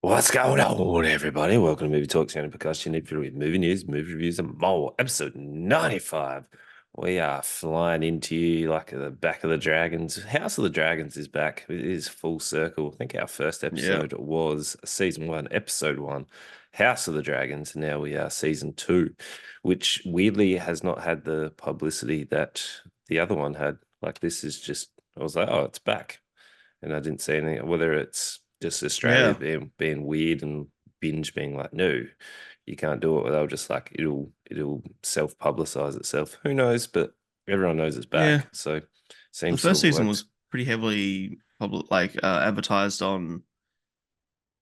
What's going on, everybody? Welcome to Movie Talk, Sound and Percussion. If you're with movie news, movie reviews, and more, episode 95. We are flying into you like the back of the dragons. House of the Dragons is back. It is full circle. I think our first Yeah. episode was season one, episode one, House of the Dragons. Now we are season two, which weirdly has not had the publicity that the other one had. Like, this is just, I was like, oh, it's back, and I didn't see anything. Whether it's just Australia Yeah. being weird and binge being like, no, you can't do it. They were just like, it'll self publicize itself. Who knows? But everyone knows it's Yeah. back, so The seems to first have season worked. was pretty heavily advertised on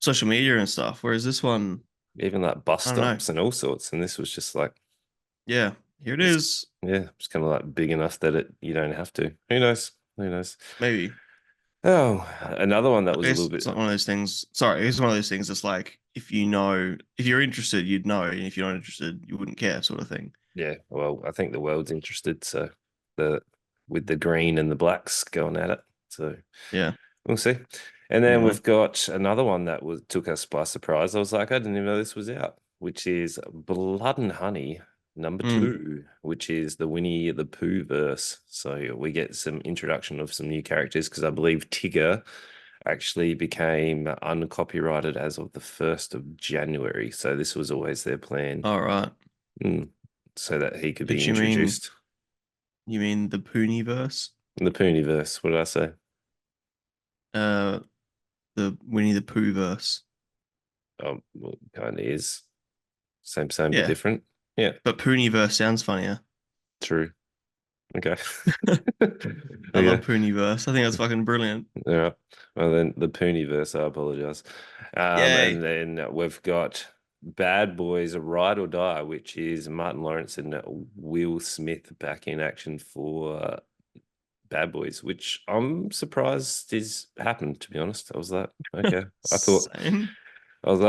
social media and stuff, whereas this one, Even like bus I don't know. stops and all sorts. And this was just like, Yeah, here it it's is. yeah, it's kind of like big enough that it you don't have to. Who knows? Who knows? Maybe. Oh, another one that I was a little guess bit. it's not one of those things. Sorry, it's one of those things that's like if you're interested, you'd know, and if you're not interested, you wouldn't care, sort of thing. Yeah, well, I think the world's interested, so the with the green and the blacks going at it. So Yeah. we'll see. And then Anyway. we've got another one that was took us by surprise. I was like, I didn't even know this was out, which is Blood and Honey number Mm. two, which is the Winnie the Pooh verse. So we get some introduction of some new characters because I believe Tigger actually became uncopyrighted as of the 1st of January. So this was always their plan, All right. so that he could be Did you mean introduced. you mean the Pooniverse? The Pooniverse, what did I say? Uh, the Winnie the Pooh verse. Well, kind of is. Same, but Yeah, different. Yeah, but Pooniverse sounds funnier. true. Okay. I love Okay. Pooniverse. I think that's fucking brilliant. All right. Well, then the Pooniverse, I apologize. And Yay. then we've got Bad Boys, Ride or Die, which is Martin Lawrence and Will Smith back in action for Bad Boys, which I'm surprised is happened, to be honest. I was like, okay. I thought Same. I was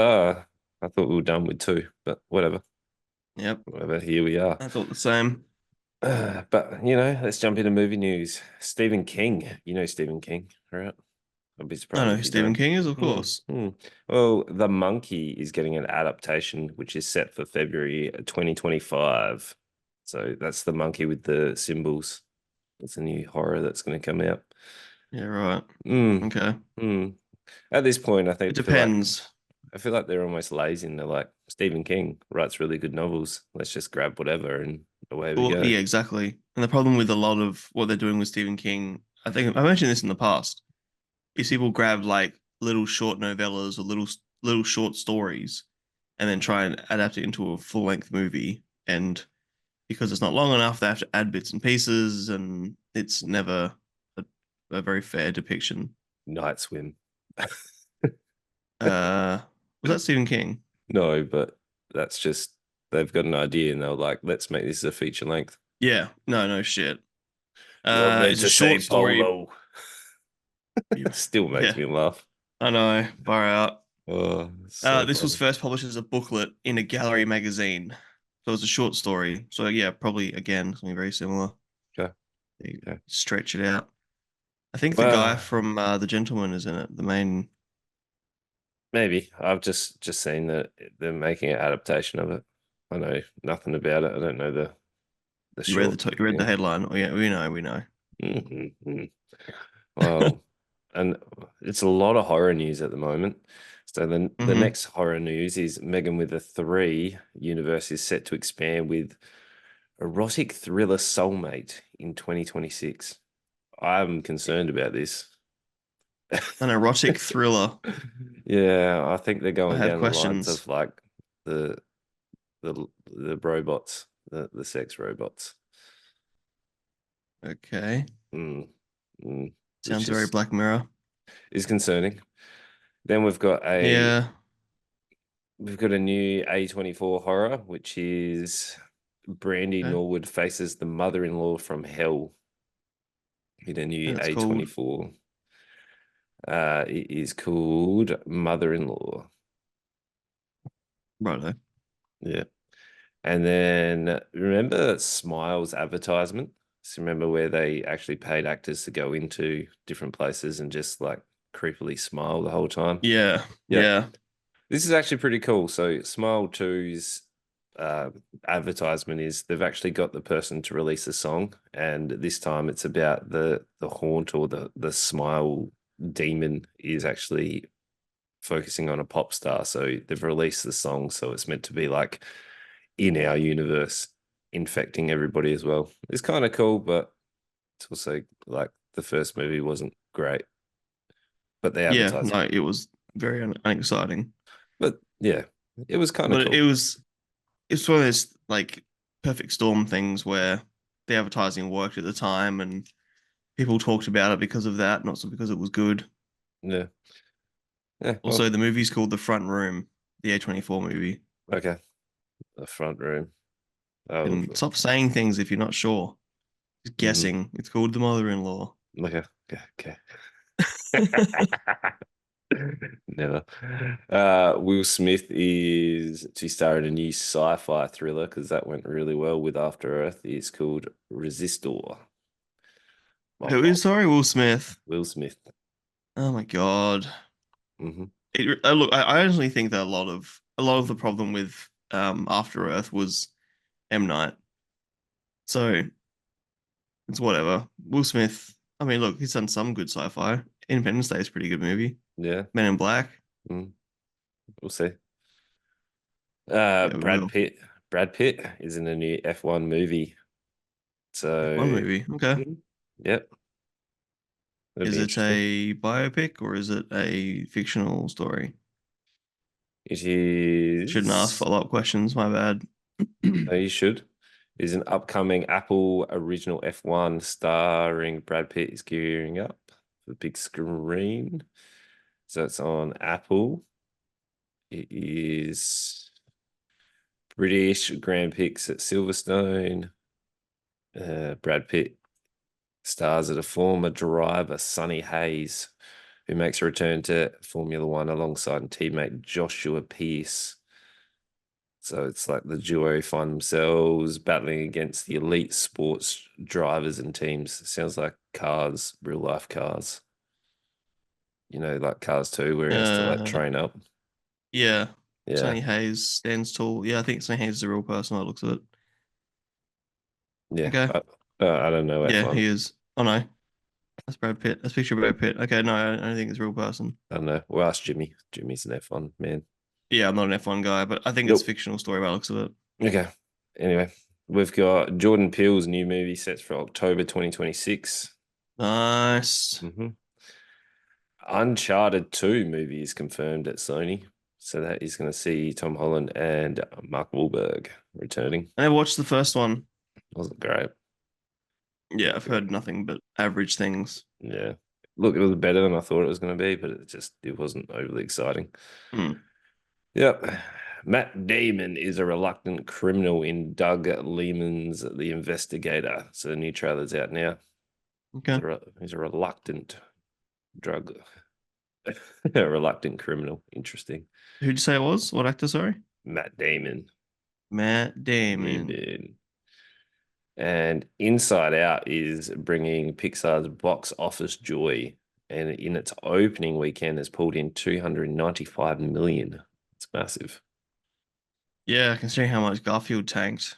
I thought we were done with two, but whatever. Yep. Whatever, here we are. I thought the same. But let's jump into movie news. Stephen King, you know Stephen King, right? I'd be I surprised know if who you Stephen don't. King is, of Hmm, course. hmm. Well, The Monkey is getting an adaptation, which is set for February 2025. So that's The Monkey with the symbols. It's a new horror that's going to come out. Yeah, right. Mm, Okay. mm. At this point, It depends. I feel like they're almost lazy and they're like, Stephen King writes really good novels. Let's just grab whatever and away we Well, go. yeah, exactly. And the problem with a lot of what they're doing with Stephen King, I think I mentioned this in the past, is people grab like little short novellas or little short stories and then try and adapt it into a full-length movie. And because it's not long enough, they have to add bits and pieces, and it's never a very fair depiction. Night Swim. Uh, was that Stephen King? No, but that's just they've got an idea and they're like, let's make this a feature length. Yeah, no, no shit. You're meant It's a to say short story. polo. Still makes Yeah, me laugh. I know. Far out. Oh, so This was funny. first published as a booklet in a gallery magazine. So it's a short story. So yeah, probably again something very similar. Okay, They okay. stretch it out. I think the guy Well, from The Gentleman is in it. The main. maybe I've just seen that they're making an adaptation of it. I know nothing about it. I don't know the short. You read the Yeah. headline. Oh yeah, we know. Mm-hmm. Well, and it's a lot of horror news at the moment. So the Hmm. next horror news is Megan with a three universe is set to expand with erotic thriller Soulmate in 2026. I'm concerned about this. An erotic thriller. Yeah, I think they're I going have down the lines questions. of like the the robots, the sex robots. Okay. Mm, which Sounds very Black Mirror. is concerning. Then Yeah. we've got a new A24 horror, which is Brandy Okay. Norwood faces the mother-in-law from hell in a new And it's called A24. It is called Mother-in-Law. Righto. Yeah. And then remember Smiles advertisement? So remember where they actually paid actors to go into different places and just like creepily smile the whole time? Yeah. Yep. Yeah. This is actually pretty cool. So Smile 2's uh, advertisement is they've actually got the person to release a song, and this time it's about the haunt or the smile demon is actually focusing on a pop star. So they've released the song, so it's meant to be like in our universe, infecting everybody as well. It's kind of cool, but it's also like the first movie wasn't great, but the Yeah, no, advertising. it was very unexciting. But yeah, it was kind of But cool. it's one of those like perfect storm things where the advertising worked at the time and people talked about it because of that, not so because it was good. Yeah. Yeah. Also, Well, the movie's called The Front Room, the A24 movie. okay. The front room. Oh, And stop saying things if you're not sure. Just mhm. guessing. It's called The Mother-in-Law. Okay. Okay. Never. Will Smith is to star in a new sci-fi thriller because that went really well with After Earth. It's called Resistor. Bop, Who is bop. sorry? Will Smith. Will Smith. Oh my God. Hmm. Look, I honestly think that a lot of the problem with After Earth was M. Night. So it's whatever. Will Smith, I mean, look, he's done some good sci-fi. Independence Day is a pretty good movie. Yeah. Men in Black. Mm. We'll see. Yeah, we Brad will. Pitt. Brad Pitt is in a new F1 movie. F1 So, movie. Okay. mhm. Yep, it'll Is be it interesting. a biopic or is it a fictional story? It Shouldn't ask is. follow-up questions, my bad. You should. It is an upcoming Apple original F1 starring Brad Pitt is gearing up for the big screen. So it's on Apple. It is British Grand Prix at Silverstone. Brad Pitt stars as a former driver, Sonny Hayes, who makes a return to Formula One alongside teammate Joshua Pearce. So it's like the duo find themselves battling against the elite sports drivers and teams. Sounds like cars, real life cars. Like Cars 2, where he has to like Uh, train up. yeah. Yeah, Sonny Hayes stands tall. Yeah, I think Sonny Hayes is a real person. By the looks of it. yeah. Okay. I don't know Yeah, F1. he is. Oh no, that's Brad Pitt. That's picture of Brad Pitt. Okay, no, I don't think it's a real person. I don't know. Well, ask Jimmy. Jimmy's an F1 man. Yeah, I'm not an F1 guy, but I think it's a Nope. fictional story by the looks of it. Okay. Anyway, we've got Jordan Peele's new movie set for October 2026. Nice. Hmm. Uncharted 2 movie is confirmed at Sony. So that is going to see Tom Holland and Mark Wahlberg returning. I never watched the first one. Wasn't great. Yeah, I've heard nothing but average things. Yeah. Look, it was better than I thought it was going to be, but it wasn't overly exciting. Hmm. Yep. Matt Damon is a reluctant criminal in Doug Lehman's The Investigator. So the new trailer's out now. Okay. He's a reluctant drug, a reluctant criminal. Interesting. Who'd you say it was? What actor, sorry? Matt Damon. Matt Damon. Damon. And Inside Out is bringing Pixar's box office joy. And in its opening weekend, has pulled in 295 million. It's massive. Yeah, considering how much Garfield tanked.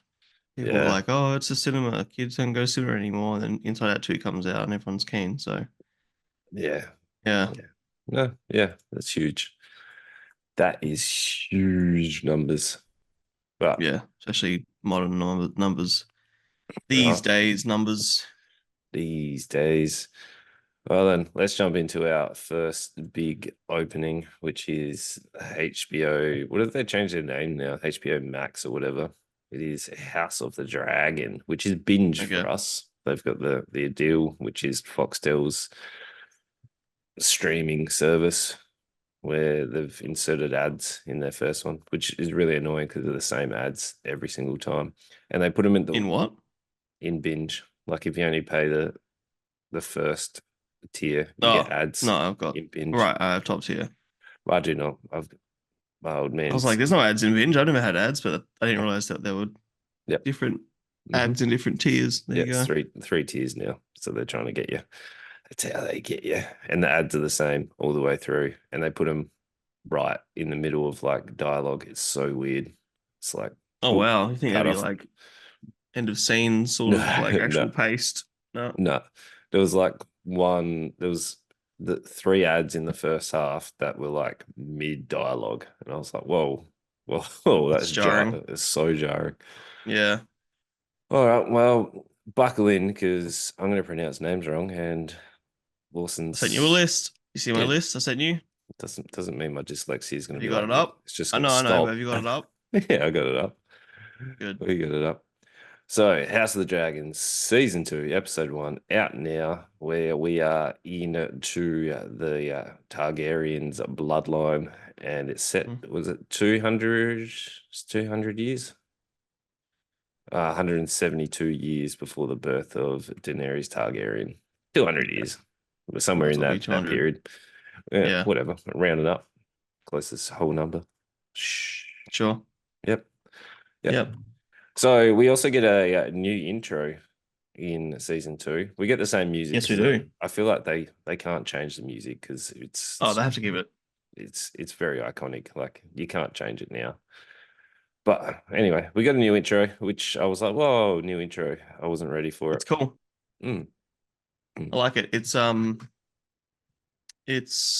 People were Yeah. like, oh, it's a cinema. Kids don't go to cinema anymore. And then Inside Out 2 comes out and everyone's keen. So, Yeah. yeah. Yeah. No, yeah, that's huge. That is huge numbers. But Yeah. Especially modern numbers. These uh, days, numbers. these days. Well, then let's jump into our first big opening, which is HBO. What have they changed their name now? HBO Max or whatever. It is House of the Dragon, which is binge for Okay. us. They've got the deal, which is Foxtel's streaming service, where they've inserted ads in their first one, which is really annoying because they're the same ads every single time, and they put them In what? in binge. Like if you only pay the first tier, you get Oh, ads no, I've got. in binge. Right, I have top tier. I do not. I've my old I was like, man's. there's no ads in Binge. I never had ads, but I didn't realize that there were Yep. different Mm-hmm. ads in different tiers. There Yeah, you it's go. three tiers now. So they're trying to get you. That's how they get you. And the ads are the same all the way through. And they put them right in the middle of like dialogue. It's so weird. It's like, Oh oh, wow, you think that'd cut be off. like end of scene sort No, of like no, actual paced? No. no. There was like there was the three ads in the first half that were like mid dialogue. And I was like, whoa, whoa, That's jarring. it's so jarring. Yeah. All right, well, buckle in because I'm going to pronounce names wrong, and I sent you a Lawson's list. You see my yeah list I sent you? doesn't mean my dyslexia is going Have to you be got like it up? it's just I going to know, I know, but stop. have you got it up? Yeah, I got it up. Good. We got it up. So, House of the Dragons, season two, episode one, out now, where we are into the Targaryens bloodline, and it's set. Mm. Was it 200 years? 172 years before the birth of Daenerys Targaryen. 200 years, somewhere Might as in well be that 200. period. Yeah, Yeah, whatever. Round it up, closest whole number. Shh. sure. Yep, yep. Yep. So we also get a new intro in season two. We get the same music Yes, we because do. I feel like they can't change the music because Oh, they have to give it. it's very iconic. Like you can't change it now. But anyway, we got a new intro, which I was like, whoa, new intro. I wasn't ready for It's it. cool. Mm, I mm. like it. It's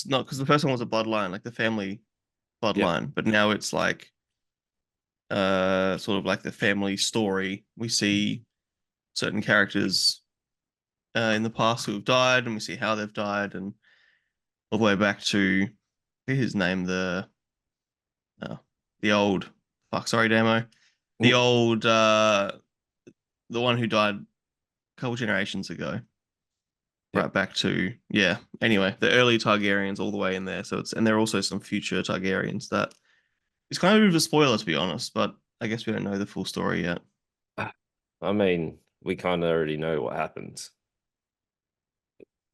not because the first one was a bloodline, like the family Yep. bloodline, but now it's like sort of like the family story. We see certain characters in the past who have died, and we see how they've died, and all the way back to his name, uh, the old fuck, sorry, Damo, the Mm. old the one who died a couple generations ago, Yep. right back to yeah. Anyway, the early Targaryens all the way in there. So it's and there are also some future Targaryens that it's kind of a spoiler to be honest, but I guess we don't know the full story yet. I mean, we kind of already know what happens.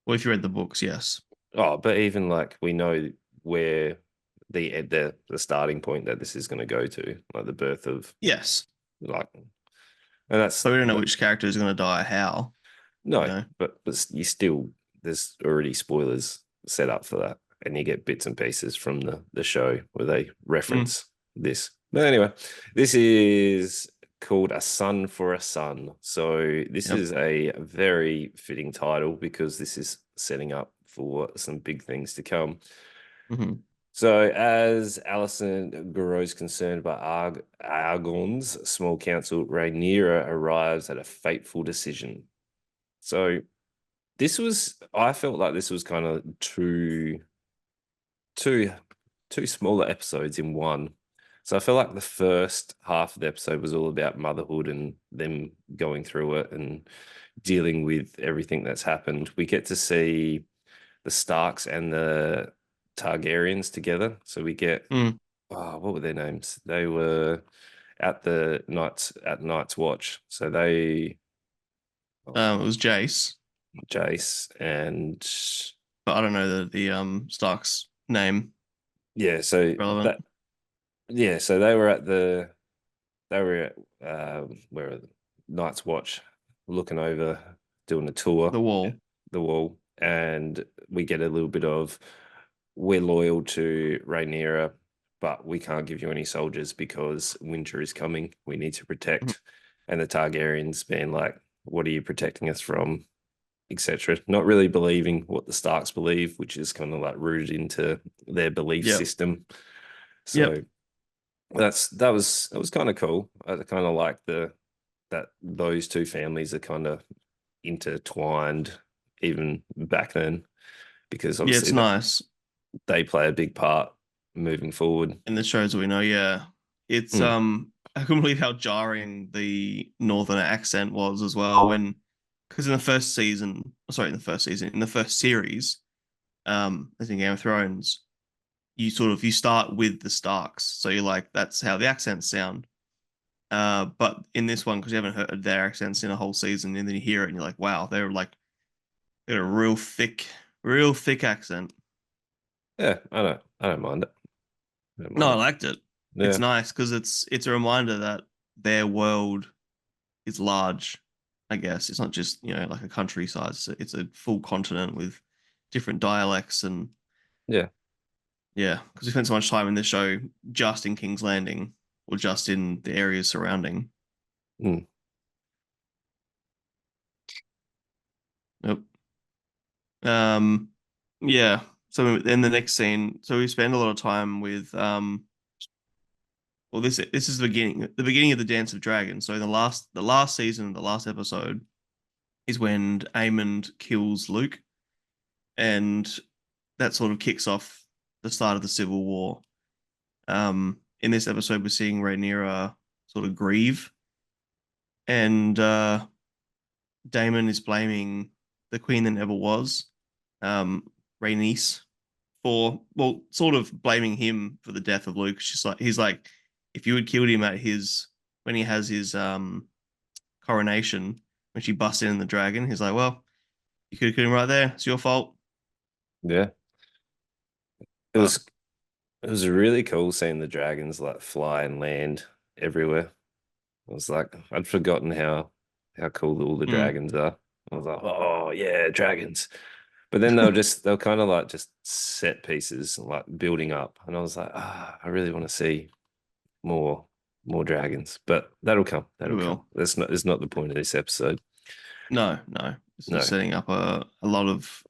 Well, if you read the books, yes. Oh, but even like we know where the starting point that this is going to go to, like the birth of Yes. like, and that's But we don't know that, which character is going to die how, you no, know. but you still there's already spoilers set up for that, and you get bits and pieces from the show where they Mm, reference this. But anyway, this is called A Son for a Son. So this yep. is a very fitting title because this is setting up for some big things to come. Hmm. So, as Allison grows concerned about Argon's small council, Rhaenyra arrives at a fateful decision. So, I felt like this was kind of two, two smaller episodes in one. So, I feel like the first half of the episode was all about motherhood and them going through it and dealing with everything that's happened. We get to see the Starks and the Targaryens together. So we get Mm. what were their names? They were at Night's Watch. So they It was Jace, Jace and but I don't know the Stark's name. yeah, so Relevant. that yeah, so they were at they were at where are they? Night's Watch looking over doing a tour The Wall. the wall, and we get a little bit of we're loyal to Rhaenyra, but we can't give you any soldiers because winter is coming. We need to Mhm. protect. And the Targaryens being like, what are you protecting us from? Etc. Not really believing what the Starks believe, which is kind of like rooted into their belief Yep. system. Yep. So that was kind of cool. I kind of like the that those two families are kind of intertwined even back then because Yeah, it's obviously nice. they play a big part moving forward. In the shows that we know, yeah. It's Mm, I couldn't believe how jarring the northern accent was as well when because in the first season, sorry, in the first series, as in Game of Thrones, you start with the Starks. So you're like, that's how the accents sound. But in this one, because you haven't heard their accents in a whole season, and then you hear it and you're like, wow, they got a real thick accent. yeah, I don't mind it. I don't No, mind I it. liked it. It's Yeah, nice because it's a reminder that their world is large. I guess it's not just like a countryside. It's a full continent with different dialects and yeah. Yeah, because we spent so much time in this show just in King's Landing or just in the areas surrounding. Mm, Yep. Um, yeah. So in the next scene, so we spend a lot of time with well, this is the beginning of the Dance of Dragons. So the last season, the last episode is when Aemond kills Luke, and that sort of kicks off the start of the Civil War. In this episode, we're seeing Rhaenyra sort of grieve, and Daemon is blaming the queen that never was, um, Rhaenys, for well, sort of blaming him for the death of Luke. He's like, if you had killed him at his when he has his coronation, when she busts in the dragon, he's like, well, you could have killed him right there. It's your fault. yeah, it But was it was really cool seeing the dragons like fly and land everywhere. I was like, I'd forgotten how cool all the mm, dragons are. I was like, oh yeah, dragons. But then they'll kind of like just set pieces like building up, and I was like, I really want to see more more dragons, but that'll come. we That'll come. will. That's not the point of this episode. No, no. It's just No, setting up a lot of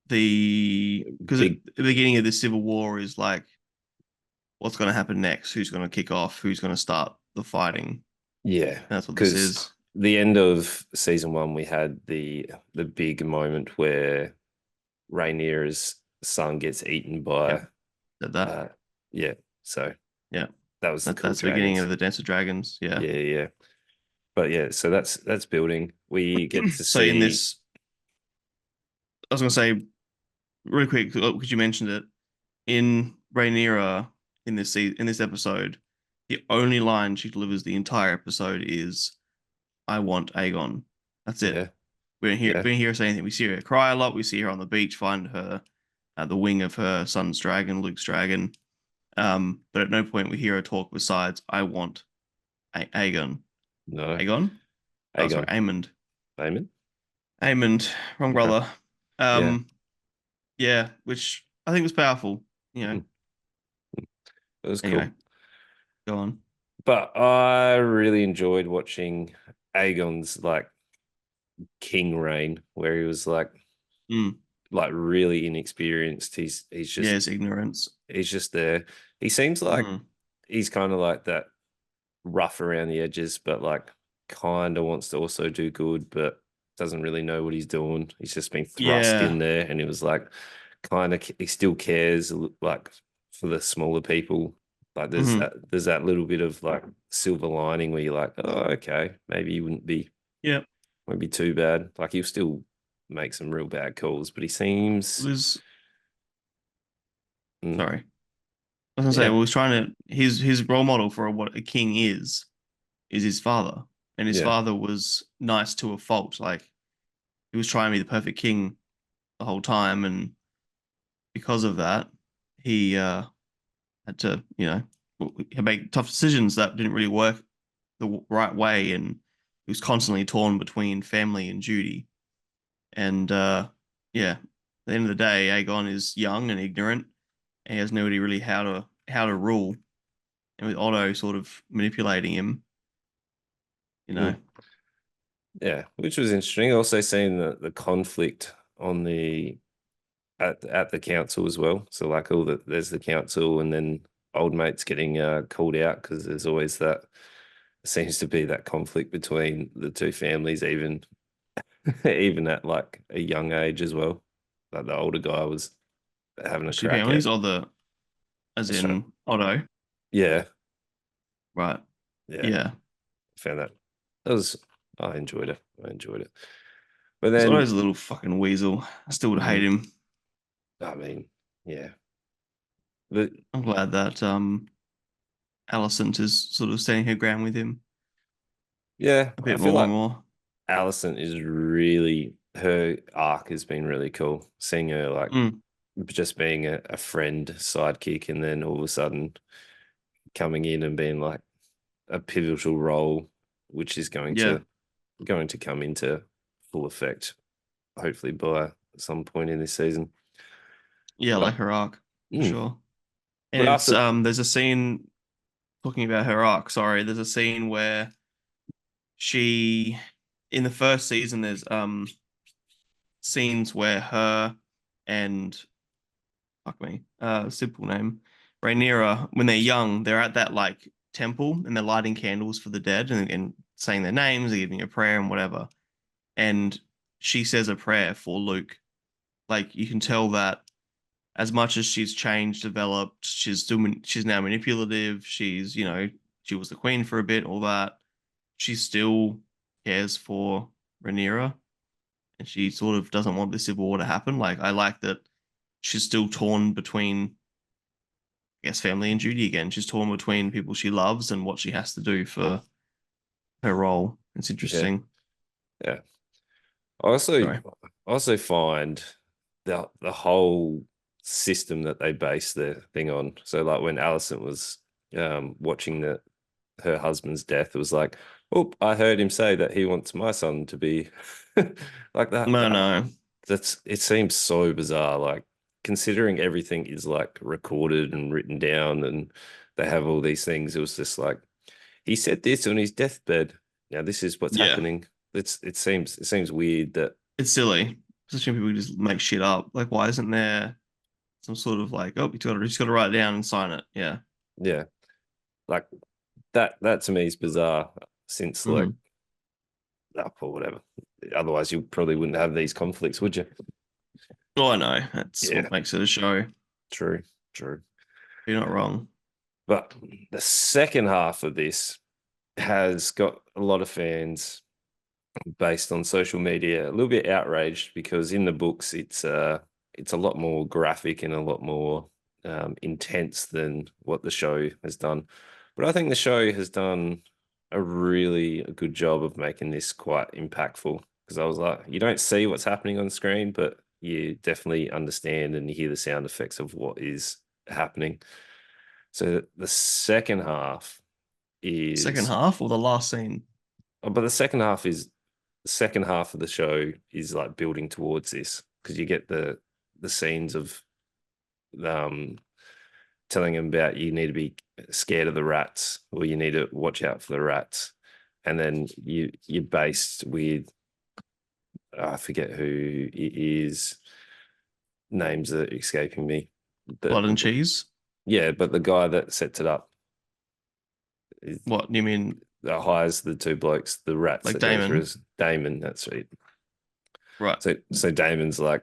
the because at big the beginning of the Civil War is like what's going to happen next, who's going to kick off, who's going to start the fighting. yeah, And that's what this because is. the end of season one we had the big moment where Rhaenyra's son gets eaten Yep, by said that. uh yeah, so Yeah, that was the cool that's the beginning dragons. of the Dance of Dragons. Yeah. Yeah, yeah. But yeah, so that's building. We get to So in see this, I was going to say really quick because you mentioned it in Rhaenyra in this episode, the only line she delivers the entire episode is "I want Aegon." That's it. yeah, We yeah, don't hear her say anything. We see her cry a lot. We see her on the beach find her the wing of her son's dragon, Luke's dragon. But at no point we hear her talk besides "I want Aegon." no, Aegon? Oh, sorry, Aegon, Aemond. Aemon. Aemond, wrong Okay, brother. yeah, Um, yeah, which I think was powerful. You know. mm, it was Anyway, cool. go on. But I really enjoyed watching Aegon's like king reign, where he was Mm, like really inexperienced. yeah, it's ignorance. he's just there. He seems like Mm, he's kind of like that rough around the edges, but like kind of wants to also do good, but doesn't really know what he's doing. He's just been thrust yeah. in there, and he was like, kind of, he still cares like for the smaller people. Like Hmm. there's that little bit of like silver lining where you're like, oh, okay, maybe he Yeah. won't be too bad. Like he'll still make some real bad calls, but he It seems, was mm, sorry. I was gonna say, yeah, well, he's trying to his role model for what a king is his father. And his yeah, father was nice to a fault. Like he was trying to be the perfect king the whole time, and because of that, he had to, make tough decisions that didn't really work the right way, and he was constantly torn between family and duty. And yeah, at the end of the day, Aegon is young and ignorant, and he has no idea really how to rule. And with Otto sort of manipulating him, you know, mm, yeah, which was interesting. Also seeing the conflict on the at the council as well. So like all there's the council, and then old mates getting called out because there's always that seems to be that conflict between the two families, even even at like a young age as well. Like the older guy was having a two crack families, at. or the as So in Otto, yeah, right? yeah, Yeah, found that was I enjoyed it. I enjoyed it. But because then Otto's a little fucking weasel. I still would hate mm, him. I mean, yeah, the I'm glad that Alicent is sort of standing her ground with him yeah, a I bit feel more and like more. Allison is really her arc has been really cool. Seeing her like Mm, just being a friend sidekick, and then all of a sudden coming in and being like a pivotal role, which is yeah, going to come into full effect, hopefully by some point in this season. yeah, I like But her arc for mm, sure. But And it's after, there's a scene talking about her arc. Sorry, there's a scene where she in the first season there's scenes where her and fuck me, simple name, Rhaenyra, when they're young, they're at that like temple and they're lighting candles for the dead and saying their names, they're giving a prayer and whatever. And she says a prayer for Luke. Like you can tell that as much as she's changed, developed, she's now manipulative. She was the queen for a bit, all that. She still cares for Rhaenyra, and she sort of doesn't want this civil war to happen. Like I like that she's still torn between, I guess, family and duty again. She's torn between people she loves and what she has to do for her role. It's yeah, interesting. yeah. I also Sorry. also find the whole system that they base their thing on. So like when Allison was watching her husband's death, it was like, oh, I heard him say that he wants my son to be like that. No, no. It seems so bizarre. Like considering everything is like recorded and written down, and they have all these things. It was just like he said this on his deathbed. Now this is what's Yeah. happening. It seems weird that It's silly. Especially when people just make shit up. Like, why isn't there some sort of like, oh, you just got to write it down and sign it? Yeah. yeah, like that to me is bizarre. Since like Hmm. up or whatever. Otherwise, you probably wouldn't have these conflicts, would you? Oh, I know. That's Yeah, what makes it a show. true, true. You're not wrong. But the second half of this has got a lot of fans based on social media a little bit outraged because in the books it's a lot more graphic and a lot more intense than what the show has done. But I think the show has done a really good job of making this quite impactful because I was like, you don't see what's happening on screen, but you definitely understand and you hear the sound effects of what is happening. So the second half Second is, half or the last scene? but the second half of the show is like building towards this because you get the scenes of um telling them about you need to be scared of the rats or you need to watch out for the rats, and then you're based with I forget who it is. Names are escaping me. The Blood and cheese? Yeah, but the guy that sets it up is, What do you mean? that hires the two blokes, the rats Like that go through Damon? is Damon. That's right. Right. So Damon's like,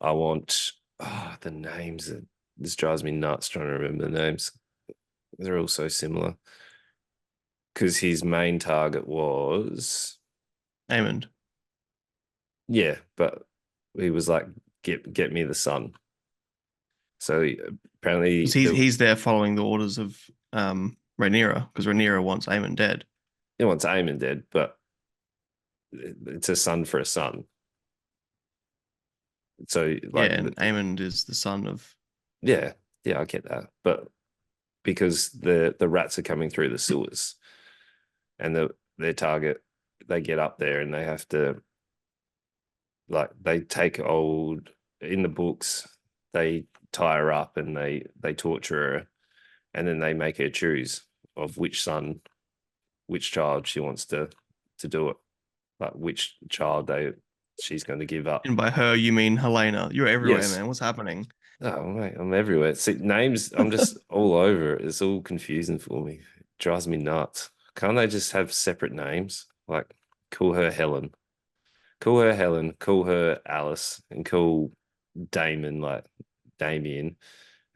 I want the names. This drives me nuts trying to remember the names. They're all so similar. Because his main target was, Amond. yeah, but he was like, get me the sun. So Because apparently he's there following the orders of Rhaenyra, because Rhaenyra wants Aemon dead. he wants Aemon dead, but it's a son for a son. So Yeah, like, and Aemon is the son of yeah, yeah, I get that, but because the rats are coming through the sewers and their target, they get up there and they have to, like, they take old, in the books, they tie her up and they torture her and then they make her choose of which child she wants to do it, like which child she's going to give up. and by her you mean Helena. You're everywhere, Yes. man. What's happening? Oh mate, I'm everywhere. See, names, I'm just all over it. It's all confusing for me. It drives me nuts. Can't they just have separate names? Like call her Helen, call her Helen, call her Alice, and call Damon like Damien,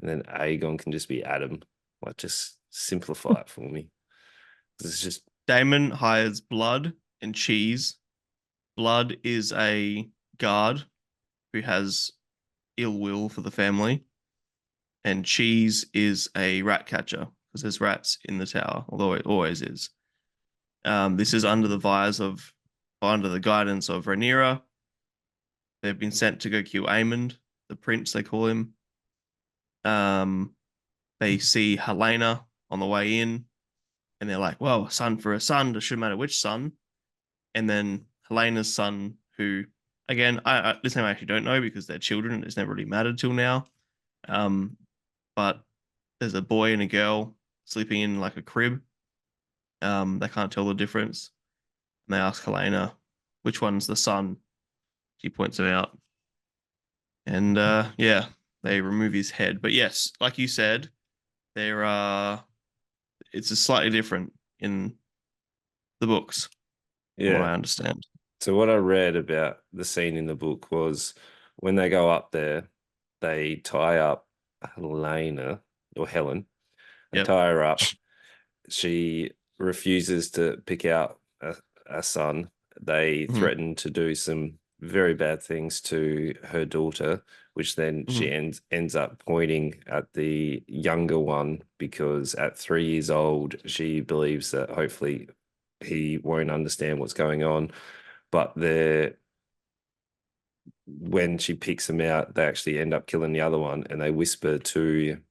and then Aegon can just be Adam. Like just simplify it for me. It's just Daemon hires Blood and Cheese. Blood is a guard who has ill will for the family, and Cheese is a rat catcher because there's rats in the tower, although it always is. This is under the guidance of Rhaenyra. They've been sent to go kill Aemond, the prince they call him. Um, they see Helena on the way in, and they're like, "Well, a son for a son. It shouldn't matter which son." And then Helena's son, who again, this name I actually don't know because they're children. It's never really mattered till now. Um, but there's a boy and a girl sleeping in like a crib. They can't tell the difference. And they ask Helena, which one's the son? She points him out. And yeah, they remove his head. But yes, like you said, there are it's a slightly different in the books, from what Yeah. I understand. So what I read about the scene in the book was when they go up there, they tie up Helena or Helen. They Yep. tie her up. She refuses to pick out a son. They Hmm. threaten to do some very bad things to her daughter, which then she Hmm. ends up pointing at the younger one because at 3 years old, she believes that hopefully he won't understand what's going on. But when she picks them out, they actually end up killing the other one, and they whisper to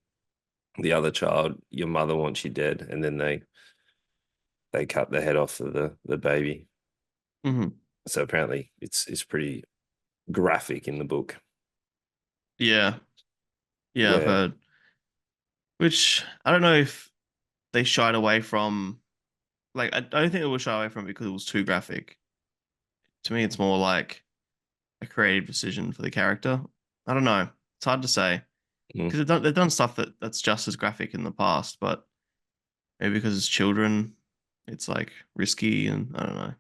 the other child, "Your mother wants you dead," and then they cut the head off of the baby. Hmm. So apparently, it's pretty graphic in the book. Yeah. Yeah, I've Yeah. heard. Which I don't know if they shied away from. Like, I don't think it was shy away from it because it was too graphic. To me, it's more like a creative decision for the character. I don't know. It's hard to say Mm. because they've done stuff that's just as graphic in the past, but maybe because it's children, it's like risky and I don't know.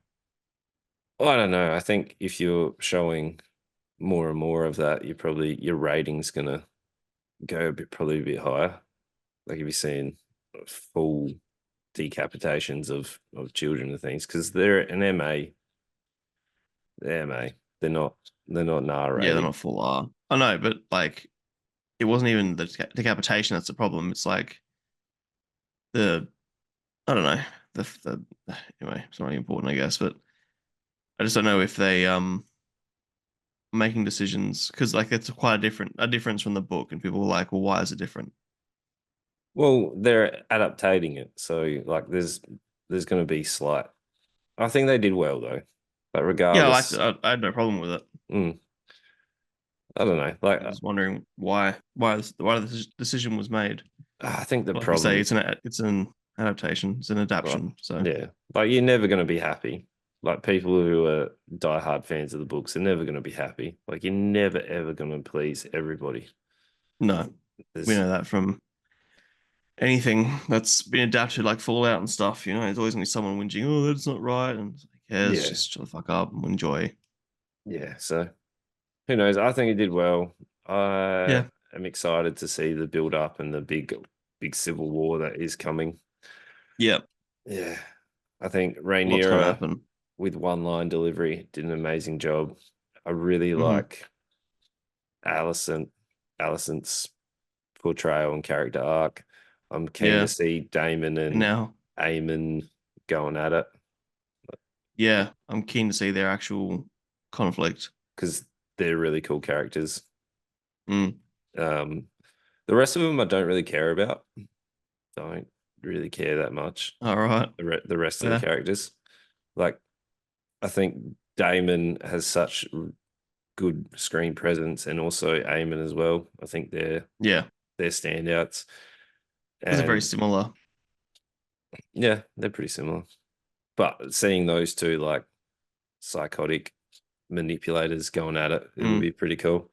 Well, I don't know. I think if you're showing more and more of that, your rating's gonna go probably a bit higher. Like if you're seeing full decapitations of children and things, because they're an MA, MA. They're not an R Yeah, they're rating. not full R. I know, but like it wasn't even the decapitation that's the problem. It's like the I don't know anyway. It's not really important, I guess, but I just don't know if they making decisions because like it's quite a difference from the book, and people were like, well, why is it different? Well, they're adaptating it, so like there's going to be slight. I think they did well though, but Yeah, I liked regardless, it. I had no problem with it. mm, I don't know. Like I was just wondering why this decision was made. I think the Like you say, problem, it's an adaptation, it's an well, adaptation. So yeah, like you're never going to be happy. Like people who are diehard fans of the books are never going to be happy. Like you're never ever going to please everybody. no, we There's know that from anything that's been adapted, like Fallout and stuff. There's always gonna be someone whinging, "Oh, that's not right," and it's like, who cares? yeah, Just shut the fuck up and enjoy. yeah. So who knows? I think it did well. I Yeah, am excited to see the build up and the big civil war that is coming. yeah. Yeah, I think What's gonna Rhaenyra happen? with one line delivery did an amazing job. I really Hmm. like Allison, Allison's portrayal and character arc. I'm keen to Yeah. see Damon And and now, Aemon going at it yeah, I'm keen to see their actual conflict. because they're really cool characters. Mm. Um, the rest of them I don't really care about. Don't really care that much. All right. The rest of the Yeah. characters, like I think Damon has such good screen presence, and also Eamon as well. I think Yeah. they're standouts, Those are very and similar. yeah, they're pretty similar. But seeing those two like psychotic manipulators going at it, it'll Mm. be pretty cool, I'm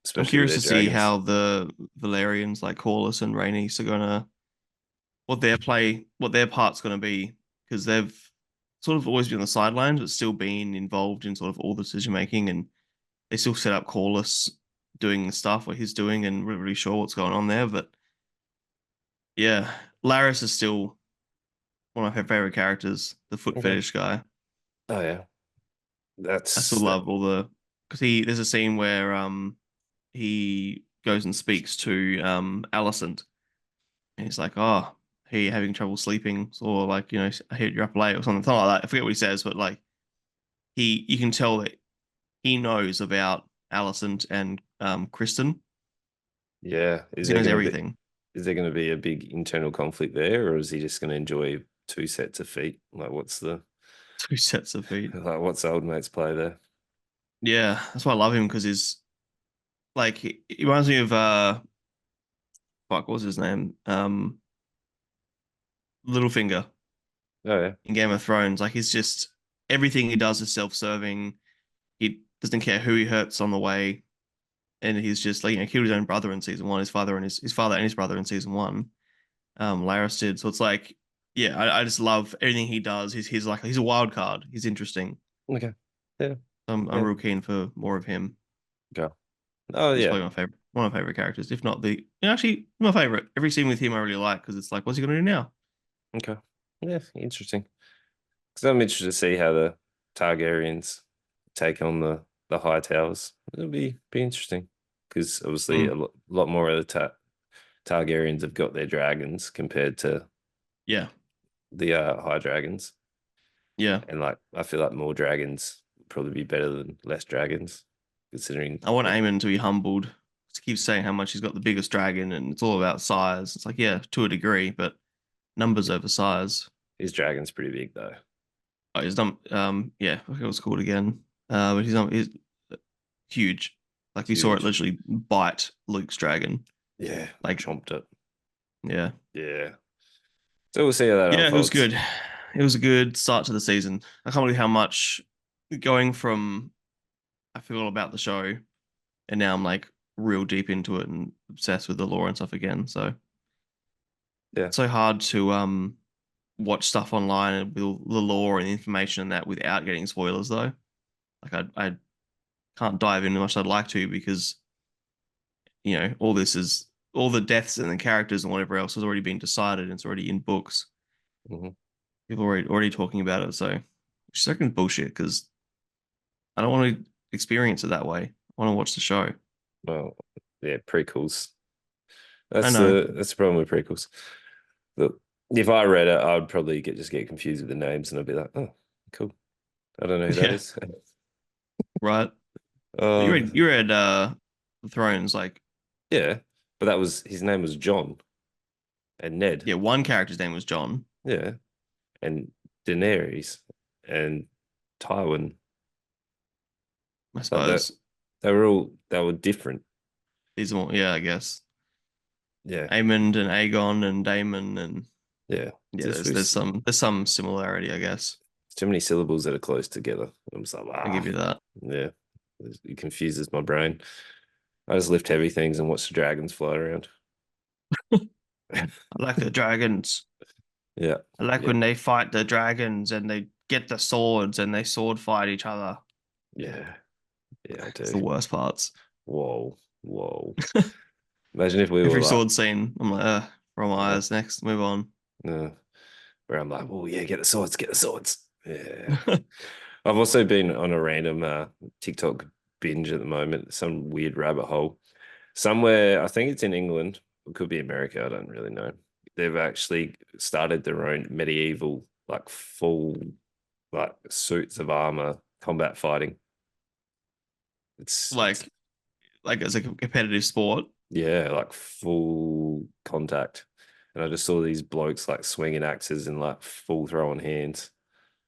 especially with curious their to see dragons. how the Valerians like Corlys and Rhaenys are gonna what their part's gonna be because they've sort of always been on the sidelines but still been involved in sort of all the decision making and they still set up Corlys doing the stuff what he's doing and really sure what's going on there. But yeah, Laris is still one of my favorite characters, the foot Okay. fetish guy. Oh yeah, I still that's that. love all the because he there's a scene where he goes and speaks to Alicent and he's like, "Oh, hey, having trouble sleeping, or like I hear you're up late or something like that." I forget what he says, but like you can tell that he knows about Alicent and Kristen Yeah, because he knows everything. is there gonna be a big internal conflict there, or is he just gonna enjoy two sets of feet? Like, Two sets of feet. what's the old mates play there? Yeah, that's why I love him because he's like he reminds me of fuck, what was his name? Littlefinger Oh yeah. in Game of Thrones. Like he's just everything he does is self-serving. He doesn't care who he hurts on the way, and he's just like killed his own brother in season one. His father and his brother in season one. Laris did. So it's like, yeah, I just love everything he does. He's a wild card. He's interesting. Okay. Yeah. I'm Yeah. real keen for more of him. Go. Oh He's yeah. probably one of my favorite characters, if not actually my favorite. Every scene with him I really like because it's like, what's he gonna do now? Okay. Yeah. Interesting. Because I'm interested to see how the Targaryens take on the High Towers. It'll be interesting because obviously Mm, lot more of the Targaryens have got their dragons compared to yeah, the High Dragons, yeah. and like I feel like more dragons would probably be better than less dragons, considering I want like Aemon to be humbled. He keeps saying how much he's got the biggest dragon and it's all about size. It's like, yeah, to a degree, but numbers over size. his dragon's pretty big though. Oh, he's done. Yeah, I forget what it's called again. But he's huge. Like It's we saw it huge. literally bite Luke's dragon. Yeah, Like, chomped it. yeah, Yeah. So we'll see how that yeah, it was unfolds. good. It was a good start to the season. I can't believe how much going from I forgot all about the show and now I'm like real deep into it and obsessed with the lore and stuff again. So Yeah. it's so hard to watch stuff online and with the lore and information and that without getting spoilers though. Like I can't dive in as much as I'd like to because all this is all the deaths and the characters and whatever else has already been decided and it's already in books. Hmm. People are already talking about it, so which is bullshit because I don't want to experience it that way. I want to watch the show. Well, yeah, prequels. I That's know. the problem with prequels. Look, if I read it, I'd probably just get confused with the names, and I'd be like, "Oh, cool. I don't know who that Yeah, is." right. But Oh, you read The Thrones, like yeah, but that was his name was John and Ned. yeah, one character's name was John, Yeah, and Daenerys and Tywin. I Like that, suppose. they were different. These are more, yeah, I guess. Yeah, Aemond and Aegon and Daemon and yeah. yeah, Just there's some similarity, I guess. too many syllables that are close together. I'm just like, I give you that. yeah. It confuses my brain. I just lift heavy things and watch the dragons fly around. I like the dragons. Yeah, I like yeah, when they fight the dragons and they get the swords and they sword fight each other. yeah, yeah. I It's do. the worst parts. Whoa, whoa. Imagine if we were Every like, sword scene, I'm like, roll my uh, eyes. Next, move on. where I'm like, oh yeah, get the swords, get the swords. Yeah. I've also been on a random TikTok binge at the moment, some weird rabbit hole. Somewhere, I think it's in England, it could be America, I don't really know. They've actually started their own medieval, like full, like suits of armor, combat fighting. It's like as a competitive sport, yeah, like full contact. And I just saw these blokes like swinging axes and like full throwing hands.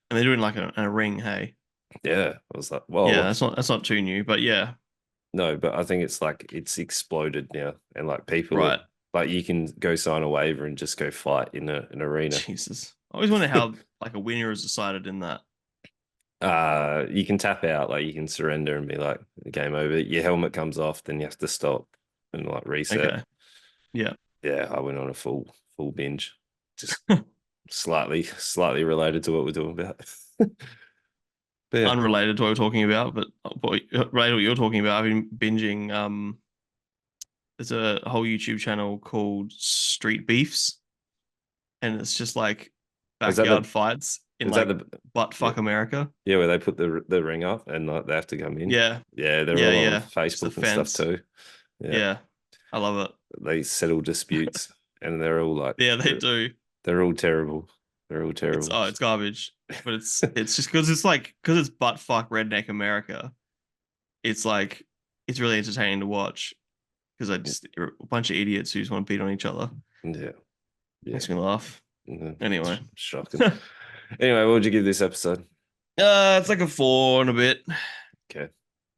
and they're doing like a ring. Hey, Yeah, I was like, yeah, whoa. that's not too new, but yeah, No, but I think it's like it's exploded now, and like people are right. like you can go sign a waiver and just go fight in an arena. Jesus, I always wonder how like a winner is decided in that. You can tap out, like you can surrender and be like, game over. Your helmet comes off, then you have to stop and like reset. Okay, yeah, Yeah, I went on a full binge, just slightly related to what we're doing about. But yeah, unrelated to what we're talking about, but related to what you're talking about. I've been binging. There's a whole YouTube channel called Street Beefs, and it's just like is that backyard the fights in is that like the butt yeah, fuck America. yeah where they put the ring up and like they have to come in? Yeah, Yeah, they're yeah, all on yeah. It's the Facebook and stuff fence. too. Yeah, Yeah, I love it. they settle disputes and they're all like Yeah, they do. they're all terrible. They're all It's terrible. it's garbage, but it's just because it's butt fuck redneck America. It's like it's really entertaining to watch because I just a bunch of idiots who just want to beat on each other. Yeah, yeah. Makes me laugh. Anyway, Shocking. Anyway, what would you give this episode? it's like a four and a bit, Okay.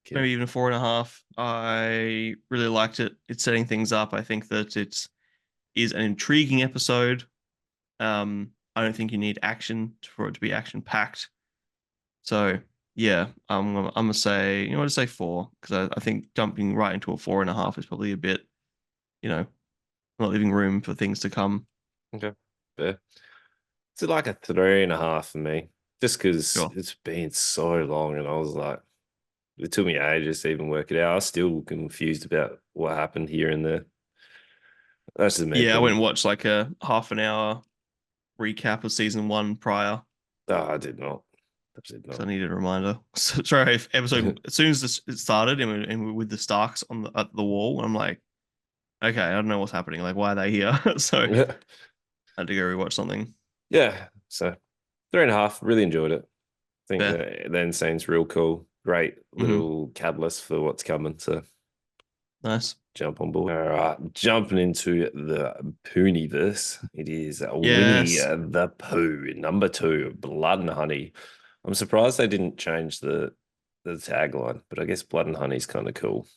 Okay. maybe even a four and a half. I really liked it. It's setting things up. I think that it's is an intriguing episode. I don't think you need action for it to be action packed. So yeah, I'm gonna say, you know, I'll just say four because I think jumping right into a 4.5 is probably a bit, you know, not leaving room for things to come. Okay. Fair. It's like a 3.5 for me, just because Sure. it's been so long, and I was like, it took me ages to even work it out. I was still confused about what happened here and there. That's just me, Yeah, I went probably. and watched like a half an hour recap of season one prior No, I did not. I did because I not. needed a reminder. So, sorry, if episode as soon as it started and we're with the Starks on at the wall, I'm like, okay, I don't know what's happening. Like, why are they here? So I Yeah. had to go rewatch something. Yeah. So 3.5. Really enjoyed it. I think Fair. the end scene's real cool. Great Hmm. little catalyst for what's coming. So Nice. jump on board. All right, jumping into the Pooniverse. It is Winnie Yes. the Pooh, number two, Blood and Honey. I'm surprised they didn't change the tagline, but I guess Blood and Honey's kind of cool.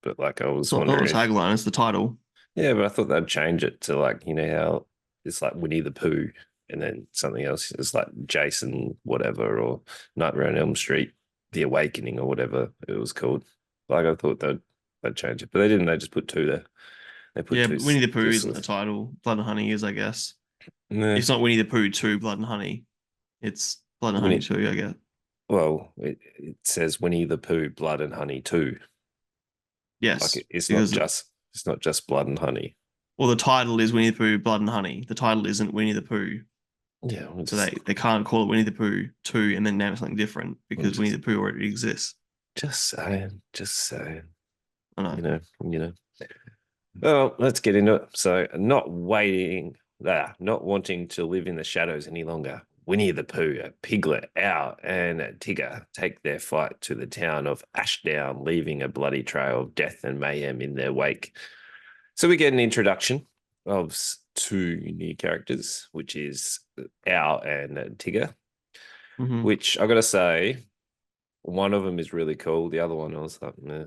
But like, I It's was not the wondering if, tagline, it's the title. yeah, but I thought they'd change it to like, you know how it's like Winnie the Pooh, and then something else is like Jason whatever, or Nightmare on Elm Street, The Awakening, or whatever it was called. Like, I thought they'd change it, but they didn't. They just put two there. They put Yeah, two. Winnie the Pooh Just isn't the title. Blood and Honey is, I guess. nah, It's not Winnie the Pooh 2 Blood and Honey. It's Blood and Honey Winnie. 2, I guess. Well, it says Winnie the Pooh, Blood and Honey too. Like, Yes, it's not because just Blood and Honey. well, the title is Winnie the Pooh Blood and Honey. The title isn't Winnie the Pooh. Yeah, we'll So just they can't call it Winnie the Pooh 2 and then name it something different we'll because Winnie the Pooh already exists. just saying. I know. You know. Well, let's get into it. So, not wanting to live in the shadows any longer. Winnie the Pooh, Piglet, Owl, and Tigger take their fight to the town of Ashdown, leaving a bloody trail of death and mayhem in their wake. So we get an introduction of two new characters, which is Owl and Tigger, Hmm. which I got to say, one of them is really cool. The other one, I was like, meh, a Yeah,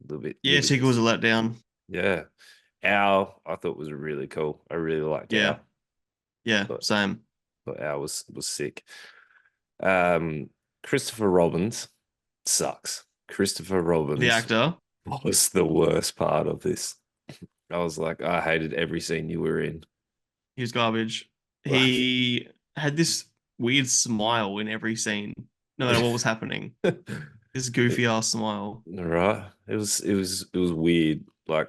little bit Tigger was a just, letdown. yeah. Owl, I thought was really cool. I really liked Yeah, Owl. yeah, Thought, same. thought Owl was sick. Um, Christopher Robbins sucks. Christopher The Robbins actor, was the worst part of this. I was like, I hated every scene you were in. he was garbage. Like, He had this weird smile in every scene, no matter what was happening. This goofy ass smile. right? It was weird. Like,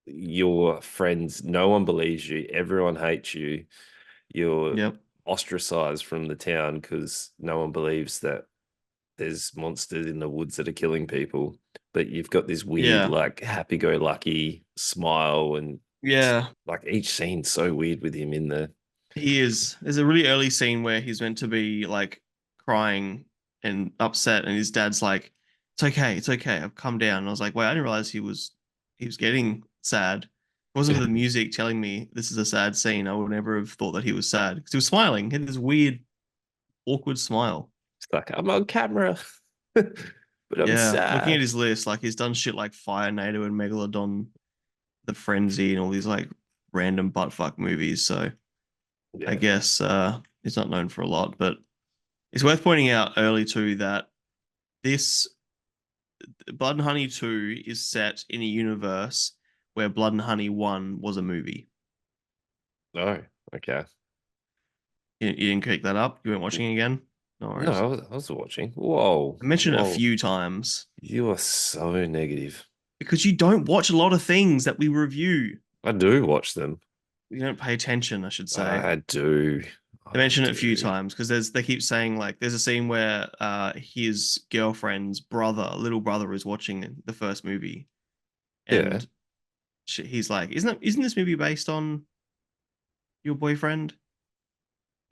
your friends, no one believes you. Everyone hates you. You're Yep. ostracized from the town because no one believes that there's monsters in the woods that are killing people. But you've got this weird, Yeah. like, happy-go-lucky smile, and Yeah. like each scene's so weird with him in there. He is. There's a really early scene where he's meant to be like crying and upset, and his dad's like, it's okay, I've come down." And I was like, "Wait, I didn't realize he was getting sad. It wasn't for the music telling me this is a sad scene. I would never have thought that he was sad because he was smiling. He had this weird, awkward smile. It's like, I'm on camera, but I'm Yeah, looking at sad. his list, like he's done shit like Fire NATO and Megalodon, The Frenzy, and all these like random buttfuck movies. So I Yeah. guess he's not known for a lot, but it's worth pointing out early too that this Blood and Honey 2 is set in a universe where Blood and Honey 1 was a movie. No. Okay. You didn't pick that up? You weren't watching it again? No No, worries. I was watching. Whoa. I mentioned it a Whoa. few times You are so negative. because you don't watch a lot of things that we review. I do watch them. You don't pay attention, I should say. I do. I I mentioned it a few do. times because they keep saying like there's a scene where his girlfriend's brother, little brother, is watching the first movie, Yeah. and he's like, isn't this movie based on your boyfriend?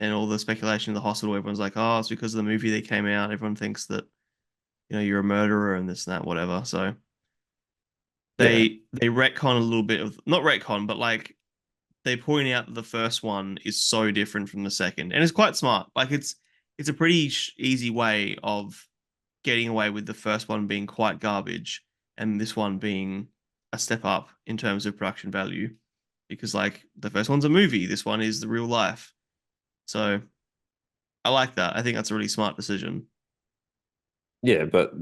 And all the speculation in the hospital, everyone's like, oh, it's because of the movie that came out. Everyone thinks that you're a murderer and this and that, whatever. So Yeah. they retcon a little bit of not retcon, but like they point out that the first one is so different from the second, and it's quite smart. Like it's a pretty easy way of getting away with the first one being quite garbage and this one being a step up in terms of production value. because like the first one's a movie, this one is the real life. So I like that. I think that's a really smart decision. Yeah, but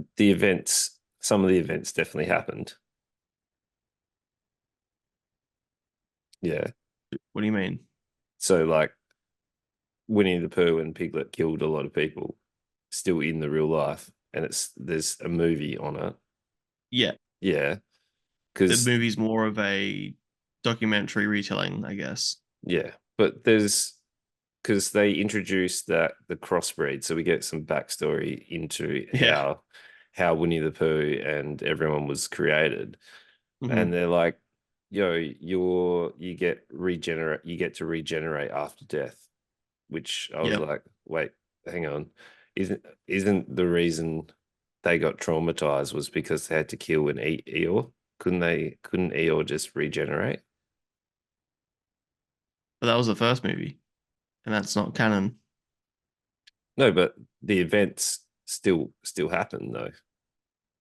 some of the events definitely happened. Yeah. What do you mean? So like Winnie the Pooh and Piglet killed a lot of people still in the real life, and there's a movie on it. Yeah, Yeah, the because movie's more of a documentary retelling, I guess. yeah, but there's because they introduced that the crossbreed, so we get some backstory into Yeah. how Winnie the Pooh and everyone was created, and Hmm. they're like, yo, you get to regenerate after death, which I was Yep. like, wait, hang on, isn't the reason they got traumatized was because they had to kill and eat Eeyore? Couldn't Eeyore just regenerate? But that was the first movie, and that's not canon. No, but the events still happen though.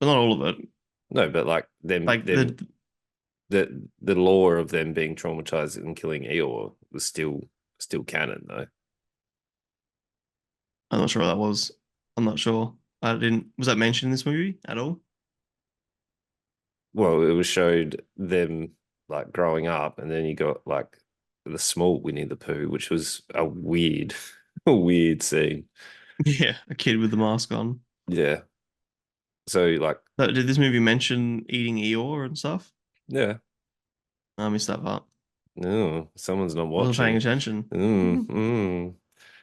But not all of it. No, but like Like them the lore of them being traumatized and killing Eeyore was still canon though. I'm not sure what that was. I'm not sure. I didn't. Was that mentioned in this movie at all? Well, it was showed them like growing up, and then you got like the small Winnie the Pooh, which was a weird, a weird scene. Yeah, a kid with the mask on. Yeah. So like, But did this movie mention eating Eeyore and stuff? yeah, I missed that part. no, someone's not I wasn't paying watching. attention. Mm, mm,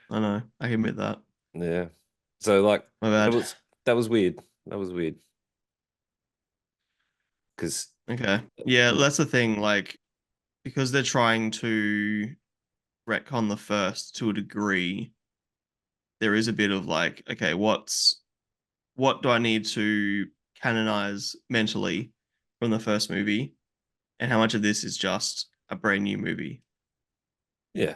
I know. I can admit that. yeah. So like My that bad. was that was weird. That was weird because Okay. Yeah, that's the thing. Like, because they're trying to retcon the first to a degree, there is a bit of like, okay, what do I need to canonize mentally from the first movie, and how much of this is just a brand new movie? yeah,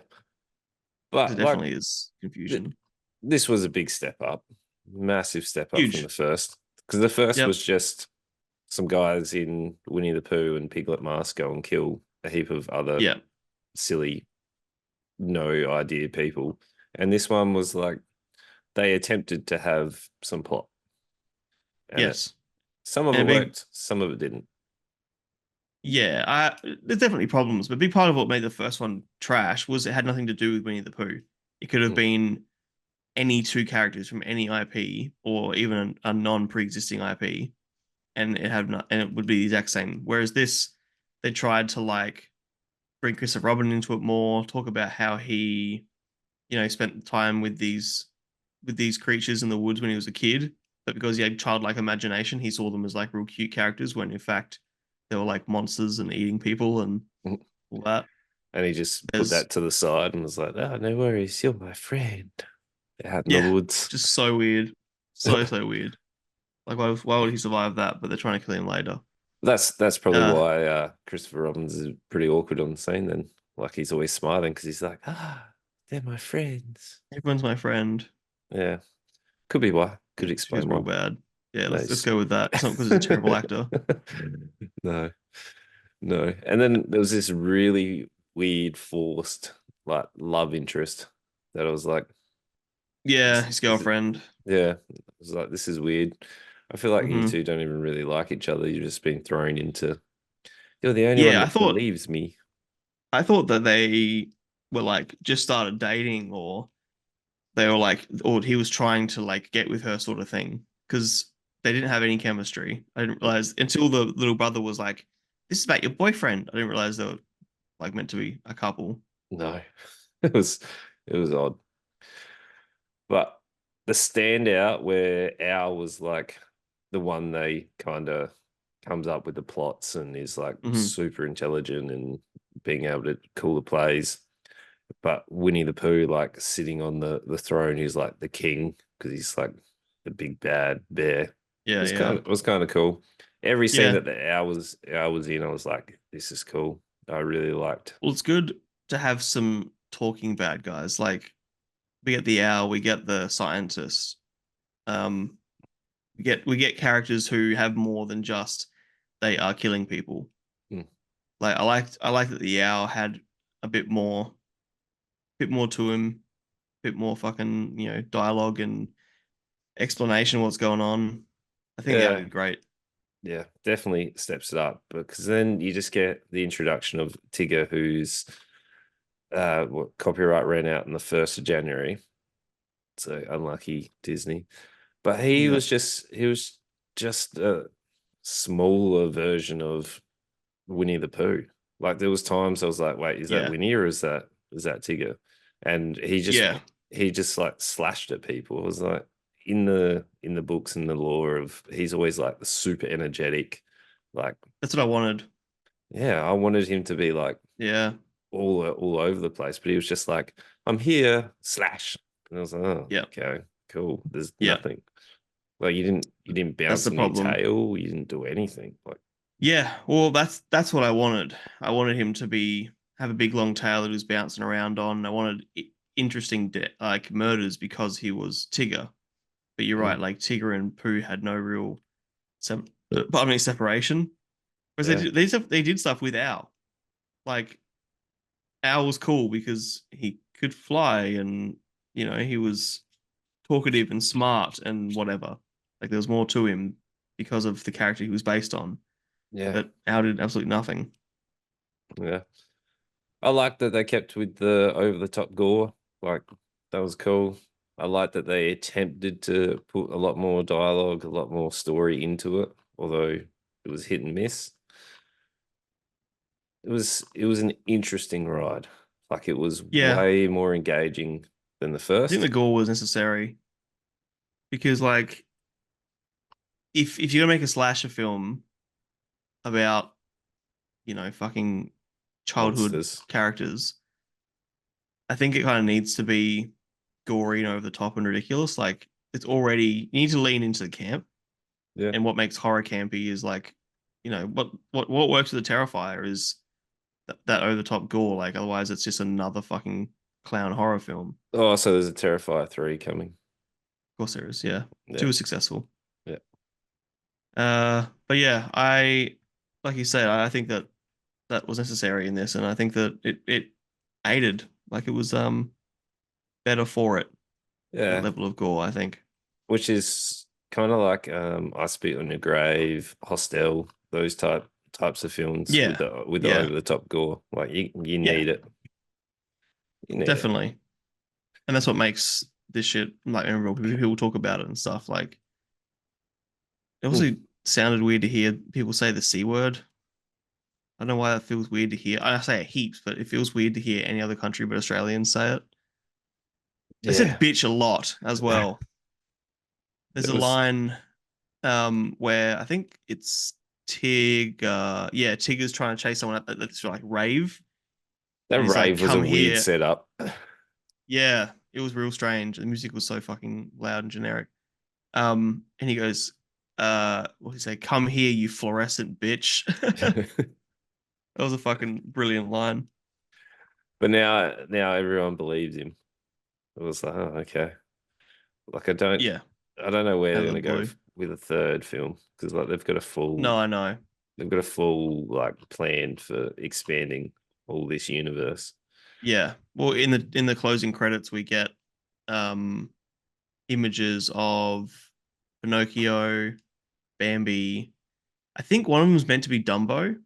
Because but it like definitely is th confusion. this was a big step up, massive step up from the Huge. first because the first Yep. was just some guys in Winnie the Pooh and Piglet Mask go and kill a heap of other Yeah. silly, no idea people. And this one was like they attempted to have some plot, and Yes. some of And it a big, worked, some of it didn't. yeah, there's definitely problems, but a big part of what made the first one trash was it had nothing to do with Winnie the Pooh. It could have Mm. been any two characters from any IP or even a non-pre-existing IP, and it would be the exact same. Whereas this, they tried to like bring Christopher Robin into it more, talk about how he, spent time with these creatures in the woods when he was a kid, but because he had childlike imagination, he saw them as like real cute characters when in fact they were like monsters and eating people and all that. And he just put There's that to the side and was like, "Oh, no worries, you're my friend." Out in the Yeah, woods. just so weird, so weird. Like why would he survive that? But they're trying to kill him later. That's probably Uh, why Christopher Robins is pretty awkward on the scene then. Like he's always smiling because he's like, they're my friends. Everyone's my friend. Yeah, could be why. Could She was explain real why. bad. Yeah, let's Nice. go with that. It's not because he's a terrible actor. No, no. And then there was this really weird, forced, like love interest that I was like, Yeah, this, his this is, girlfriend. yeah. I was like, this is weird. I feel like you Hmm. two don't even really like each other. You're just being thrown into, you're the only one Yeah, that believes me. I thought that they were like just started dating, or they were like, or he was trying to like get with her sort of thing because they didn't have any chemistry. I didn't realize until the little brother was like, "This is about your boyfriend." I didn't realize they were like meant to be a couple. No, it was it was odd. But the standout where Al was like the one they kind of comes up with the plots and is like Hmm. super intelligent and being able to call the plays. But Winnie the Pooh, like sitting on the throne, he's like the king because he's like the big bad bear. Yeah, yeah, It was kind of cool. Every scene yeah. that the owl was in, I was like, this is cool. I really liked. Well, it's good to have some talking bad guys. Like we get the owl, we get the scientist. Um, we get characters who have more than just they are killing people. Hmm. Like I liked that the owl had a bit more to him, bit more fucking, dialogue and explanation of what's going on. I think the owl Yeah, did great. yeah, definitely steps it up because then you just get the introduction of Tigger, who's what copyright ran out on the 1st of January. So unlucky Disney. But Yeah. he was just a smaller version of Winnie the Pooh. Like there was times I was like, wait, is that Yeah. Winnie or is that Tigger? And Yeah. he just like slashed at people. It was like in the books and the lore of he's always like the super energetic, like That's what I wanted. yeah, I wanted him to be like Yeah. all over the place, but he was just like, I'm here, slash. And I was like, oh, Yeah. okay, cool. There's Yeah. nothing. Like you didn't That's bounce the on your problem. tail, you didn't do anything. Like Yeah. Well, that's what I wanted. I wanted him to be have a big long tail that he was bouncing around on. I wanted interesting like murders because he was Tigger. But you're right, mm, like Tigger and Pooh had no real pardon me, separation. Whereas yeah. they did stuff with Owl. Like Owl was cool because he could fly and he was talkative and smart and whatever. Like there was more to him because of the character he was based on. Yeah. But Owl did absolutely nothing. Yeah. I like that they kept with the over the top gore. Like that was cool. I like that they attempted to put a lot more dialogue, a lot more story into it, although it was hit and miss. It was an interesting ride. Like it was Yeah, way more engaging than the I think the first. gore was necessary because like if you're gonna make a slasher film about, fucking childhood Monsters. characters, I think it kind of needs to be gory and over the top and ridiculous. Like it's already you need to lean into the camp, Yeah. and what makes horror campy is like, what works with the Terrifier is that over the top gore. Like otherwise, it's just another fucking clown horror film. Oh, so there's a Terrifier 3 coming. Of course, there is. Yeah, two Yeah. was successful. Yeah. But yeah, like you said, I think that that was necessary in this, and I think that it aided. Like it was better for it. That Yeah. level of gore, I think. Which is kind of like I Spit on Your Grave, Hostel, those types of films Yeah, with the yeah, over the top gore. Like you yeah, need it. You need it. definitely. And that's what makes this shit like memorable. People talk about it and stuff. Like it Mm. also sounded weird to hear people say the C word. I don't know why that feels weird to hear. I say it heaps, but it feels weird to hear any other country but Australians say it. They said Yeah. bitch a lot as well. There's It a was line where I think it's Tig, yeah, Tigger's trying to chase someone that's like rave, that and he's like, rave was a "Come weird here." setup. Yeah, it was real strange. The music was so fucking loud and generic. And he goes, what did he say? "Come here, you fluorescent bitch." That was a fucking brilliant line. But now everyone believes him. It was like, oh, okay. Like Yeah, I don't know where out they're of the gonna go blue. with a third film because like No, I know. they've got a full like plan for expanding all this universe. Yeah. Well, in the closing credits, we get um images of Pinocchio, Bambi. I think one of them was meant to be Dumbo.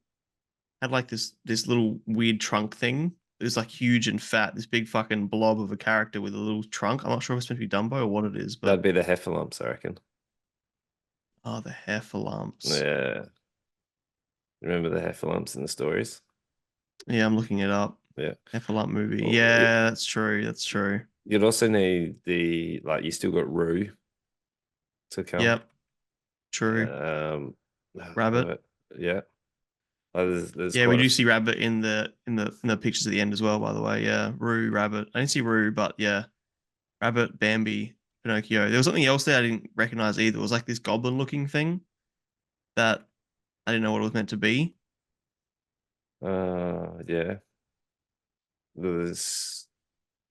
Had like this little weird trunk thing. It was like huge and fat, this big fucking blob of a character with a little trunk. I'm not sure if it's meant to be Dumbo or what it is, but That'd be the Heffalumps, I reckon. oh, the hair for lumps. Yeah. Remember the Heffalumps in the stories? Yeah, I'm looking it up. Yeah. Heffalump movie. Well, Yeah, that's true. That's true. you'd also need the like you still got Rue to come. Yep, true. Um Rabbit. what- yeah. There's Yeah, we quite a do see Rabbit in the pictures at the end as well, by the way. Yeah, Roo, Rabbit. I didn't see Roo, but yeah, Rabbit, Bambi, Pinocchio. There was something else there I didn't recognize either. It was like this goblin looking thing that I didn't know what it was meant to be. yeah. There's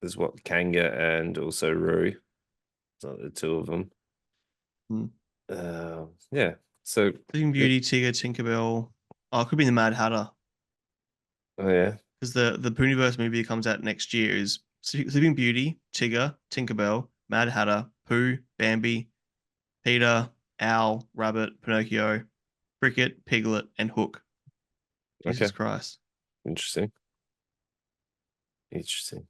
there's what Kanga and also Rue. So the two of them. Hmm. Yeah. So Sleeping it, Beauty, Tigger, Tinkerbell. Oh, it could be the Mad Hatter. Oh yeah. because the Pooniverse movie that comes out next year is Sleeping Beauty, Tigger, Tinkerbell, Mad Hatter, Pooh, Bambi, Peter, Owl, Rabbit, Pinocchio, Cricket, Piglet, and Hook. Jesus Okay. Christ. Interesting. Interesting.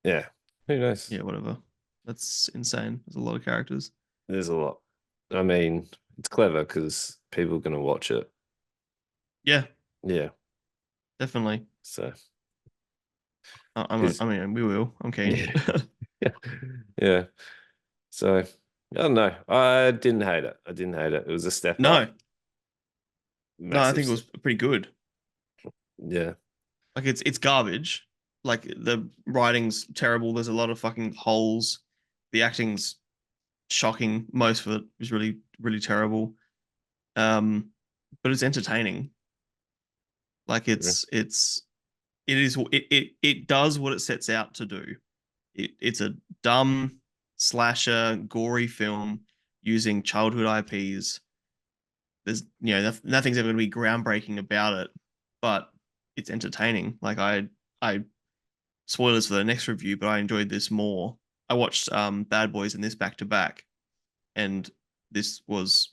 Yeah. Who knows? Yeah, whatever. That's insane. There's a lot of characters. There's a lot. I mean, it's clever because people are going to watch it. Yeah, Yeah. definitely. So, I because, mean, we will. I'm keen. yeah. Yeah. So, I don't know. I didn't hate it. I didn't hate it. It was a step up. No, no, I Massive think it was step. pretty good. Yeah. Like it's garbage. Like the writing's terrible. There's a lot of fucking holes. The acting's shocking. Most of it is really, really terrible. Um, but it's entertaining. Like Yeah. it does what it sets out to do. It's a dumb slasher, gory film using childhood IPs. There's nothing's ever going to be groundbreaking about it, but it's entertaining. Like I spoilers for the next review, but I enjoyed this more. I watched Bad Boys and this back to back, and this was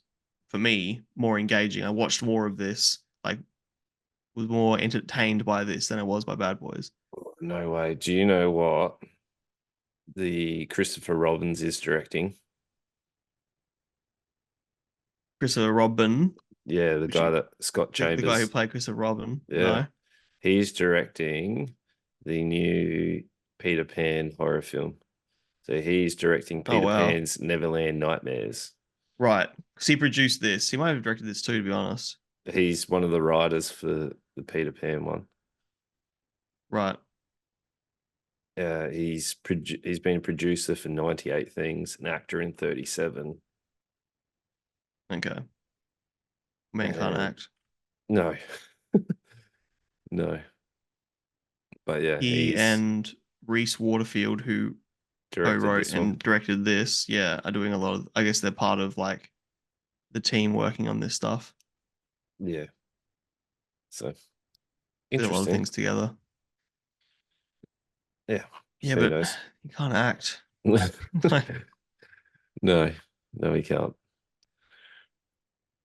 for me more engaging. I watched more of this, like was more entertained by this than I was by Bad Boys. No way. Do you know what the Christopher Robins is directing? Christopher Robin, Yeah, the which guy that Scott the guy who Chambers. played Christopher Robin. Yeah. No, He's directing the new Peter Pan horror film. So he's directing oh Peter wow, Pan's Neverland Nightmares. right. Because he produced this. He might have directed this too, to be honest. He's one of the writers for the Peter Pan one. Right. He's been a producer for 98 Things, an actor in 37. Okay. Man can't And act. no, no. But yeah, He he's and Reese Waterfield, who directed co-wrote this one. and directed this, yeah, are doing a lot of. I guess they're part of like the team working on this stuff. Yeah. So Did a lot of interesting. things together. Yeah. Yeah, So who but knows? he can't act. No, no, he can't.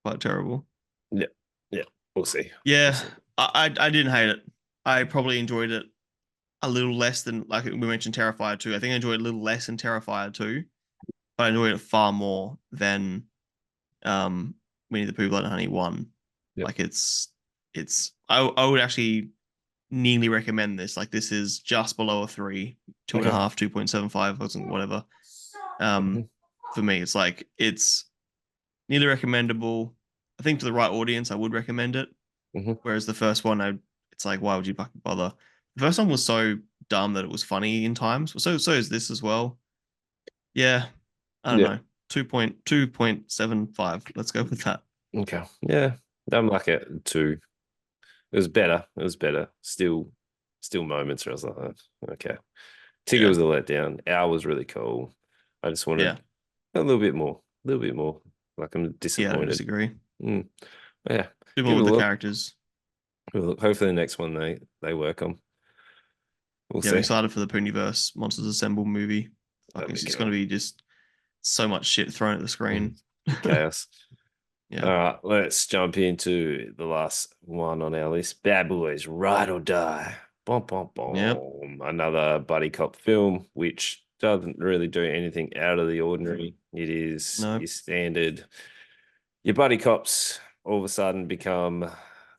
Quite terrible. Yeah. Yeah. We'll see. We'll Yeah, see. I didn't hate it. I probably enjoyed it a little less than like we mentioned Terrifier 2. I think I enjoyed it a little less than Terrifier 2, but I enjoyed it far more than Winnie the Pooh Blood and Honey 1. Yep. Like I would actually nearly recommend this. Like this is just below a three, two and a Okay. half, 2.75, wasn't whatever. Um Mhm. for me, it's nearly recommendable. I think to the right audience, I would recommend it. Mhm. Whereas the first one, it's like, why would you fucking bother? The first one was so dumb that it was funny in times. So is this as well. Yeah, I don't Yeah. know. 2.75. Let's go with that. Okay. Yeah. I'm like at two. It was better. It was better. Still moments where I was like, oh, okay. Tigger Yeah. was a letdown. Owl was really cool. I just Yeah. wanted a little bit more. A little bit more. Like I'm Yeah, I don't disappointed. disagree. Mm. Yeah. Do more Give it with a the look. characters. Well, hopefully the next one they work on. We'll Yeah, I'm see. excited for the Pooniverse Monsters Assemble movie. Fuck, That'd it's be just cool. gonna be just so much shit thrown at the screen. Chaos. All Yeah. right, let's jump into the last one on our list. Bad Boys, Ride or Die. Bom, bom, Yep. bom. Another buddy cop film, which doesn't really do anything out of the ordinary. It is No. your standard. Your buddy cops all of a sudden become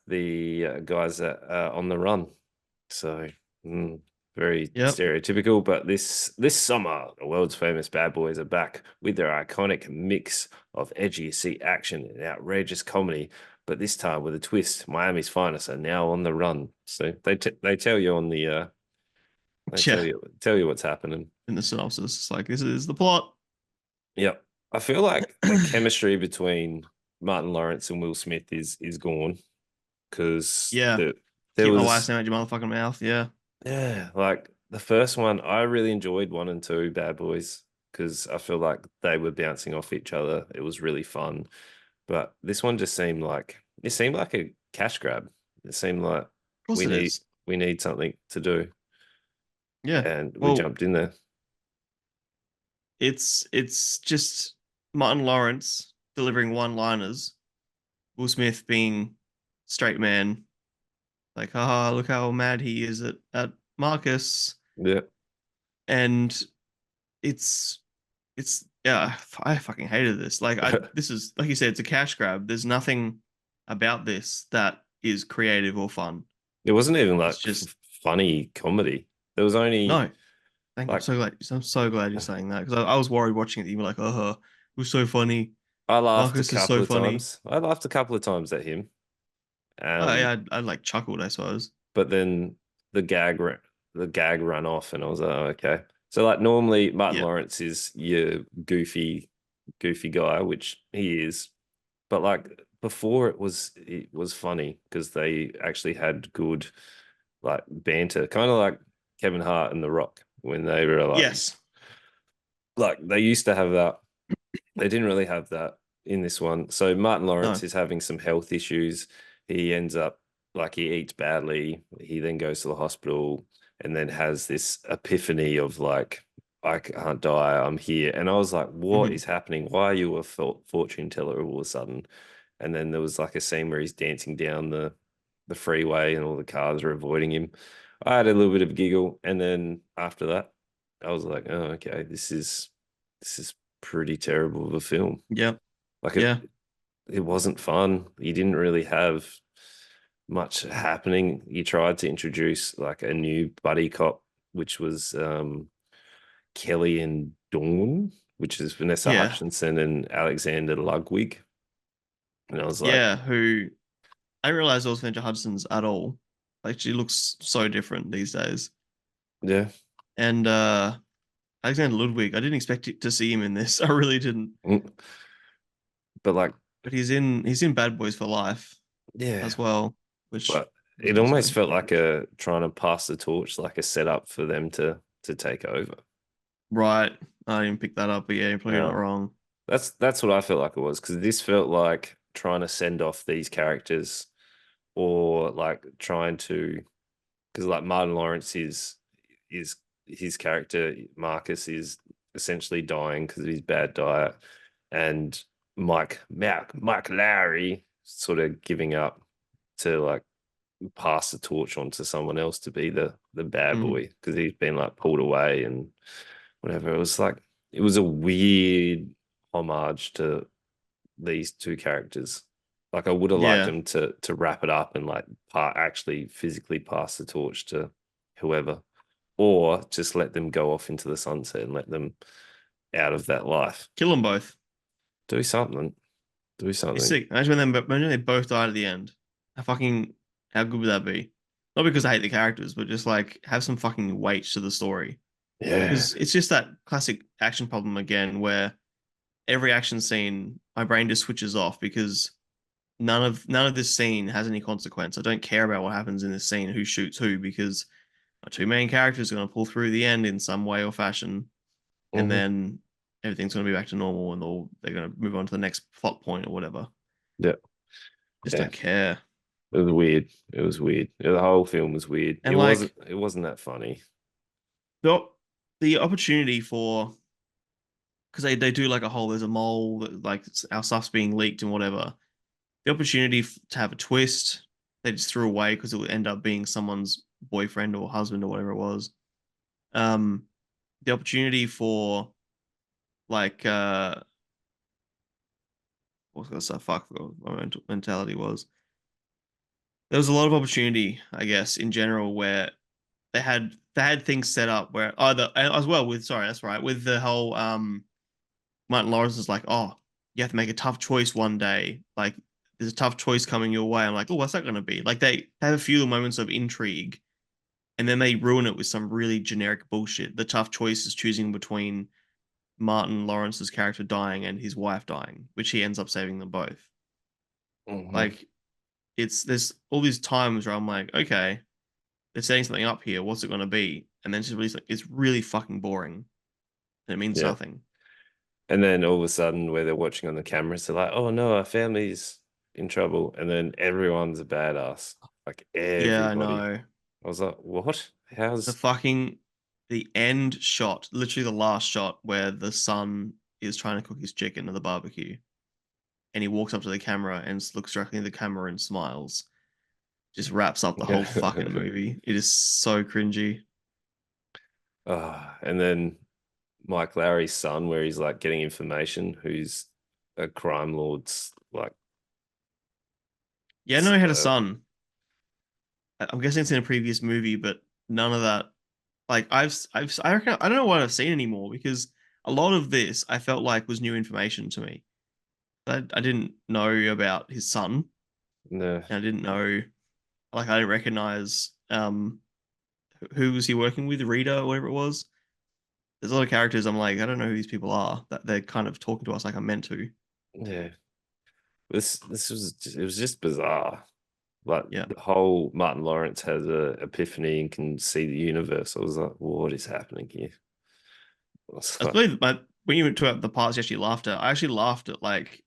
the guys that are on the run. So, very Yep. stereotypical. But this summer, the world's famous bad boys are back with their iconic mix of edgy seat action and outrageous comedy. But this time with a twist, Miami's finest are now on the run. So they tell you on the they Yeah. tell you what's happening. In the synopsis, it's like this is the plot. Yep. I feel like the chemistry between Martin Lawrence and Will Smith is gone because Yeah. there Keep my wife's was name out your motherfucking mouth. Yeah. yeah, like the first one, I really enjoyed one and two, Bad Boys, because I feel like they were bouncing off each other. It was really fun. But this one just seemed like a cash grab. It seemed like Of course we it need is. we need something to do, Yeah. and we Well, jumped in there. it's just Martin Lawrence delivering one-liners, Will Smith being straight man, like, haha, look how mad he is at Marcus. Yeah. And it's yeah, I fucking hated this. Like this is like you said, it's a cash grab. There's nothing about this that is creative or fun. It wasn't even It's like just funny comedy. There was only no. Thank you. like I'm so glad you're saying that because I was worried watching it. You were like, it was so funny. I laughed a Marcus is couple so of funny. times. I laughed a couple of times at him. I Um, I, I like chuckled, I suppose. but then the gag the gag ran off, and I was like, oh, okay. So like normally Martin Yeah. Lawrence is your goofy guy, which he is. But like before, it was funny because they actually had good like banter, kind of like Kevin Hart and The Rock when they were Yes. like they used to have that. They didn't really have that in this one. So Martin Lawrence No. is having some health issues. He ends up like he eats badly. He then goes to the hospital and then has this epiphany of like, I can't die. I'm here. And I was like, what Hmm. is happening? Why are you a fortune teller all of a sudden? And then there was like a scene where he's dancing down the freeway and all the cars are avoiding him. I had a little bit of a giggle, and then after that, I was like, oh, okay, this is pretty terrible of a film. Yeah. Like Yeah. it wasn't fun. You didn't really have much happening. You tried to introduce like a new buddy cop, which was Kelly and Dawn, which is Vanessa Yeah. Hutchinson and Alexander Ludwig. And I was like, Yeah. Who I didn't realize it was Vanessa Hudson's at all. Like she looks so different these days. yeah. And Alexander Ludwig, I didn't expect to see him in this. I really didn't. Mm. But like, But he's in Bad Boys for Life yeah, as well, which but was it almost also felt pretty like good. a trying to pass the torch, like a setup for them to take over. Right. I didn't pick that up, but yeah, you're probably not Yeah. wrong. That's what I felt like it was because this felt like trying to send off these characters or like trying to because like Martin Lawrence is his character Marcus is essentially dying because of his bad diet, and Mike Lowry sort of giving up to like pass the torch on to someone else to be the bad Mm. boy because he's been like pulled away and whatever. It was like it was a weird homage to these two characters. Like I would have liked Yeah. them to wrap it up and like actually physically pass the torch to whoever, or just let them go off into the sunset and let them out of that life. Kill them both. Do something. Do It's something. sick. Imagine they both died at the end. How good would that be? Not because I hate the characters, but just like have some fucking weight to the story. Yeah. Because it's just that classic action problem again where every action scene, my brain just switches off because none of this scene has any consequence. I don't care about what happens in this scene, who shoots who, because our two main characters are going to pull through the end in some way or fashion, and Hmm. then everything's going to be back to normal, and they're going to move on to the next plot point or whatever. Yeah. Just Yeah. don't care. It was weird. It was weird. The whole film was weird. It And wasn't. like It wasn't that funny. the the opportunity for because they do like a whole there's a mole that, like our stuff's being leaked and whatever. The opportunity to have a twist they just threw away because it would end up being someone's boyfriend or husband or whatever it was. Um, the opportunity for like what's gonna say fuck what my mentality was. There was a lot of opportunity, I guess, in general where they had things set up where either as well with sorry that's right with the whole Martin Lawrence is like, oh, you have to make a tough choice one day. Like, there's a tough choice coming your way. I'm like, oh, what's that going to be? Like, they have a few moments of intrigue, and then they ruin it with some really generic bullshit. The tough choice is choosing between Martin Lawrence's character dying and his wife dying, which he ends up saving them both. Hmm. Like, there's all these times where I'm like, okay, they're setting something up here. What's it going to be? And then it's really fucking boring, and it means Yeah. nothing. And then all of a sudden, where they're watching on the cameras, they're like, "Oh no, our family's in trouble," and then everyone's a badass. Like Yeah, I everybody. know. I was like, what? The How's fucking the end shot, literally the last shot where the son is trying to cook his chicken at the barbecue, and he walks up to the camera and looks directly at the camera and smiles. Just wraps up the whole fucking movie. It is so cringy. and then Mike Lowry's son, where he's like getting information, who's a crime lord's like Yeah, I know he had a uh, son. I'm guessing it's in a previous movie, but none of that. Like I reckon I don't know what I've seen anymore because a lot of this I felt like was new information to me. I didn't know about his son, no, and I didn't know like I didn't recognize who was he working with, Rita or whatever it was. There's a lot of characters I'm like I don't know who these people are that they're kind of talking to us like I'm meant to. yeah. This was it was just bizarre. Like Yeah, the whole Martin Lawrence has a epiphany and can see the universe. I was like, what is happening here? I was I like, believe my when you went to the parts you actually laughed at. I actually laughed at like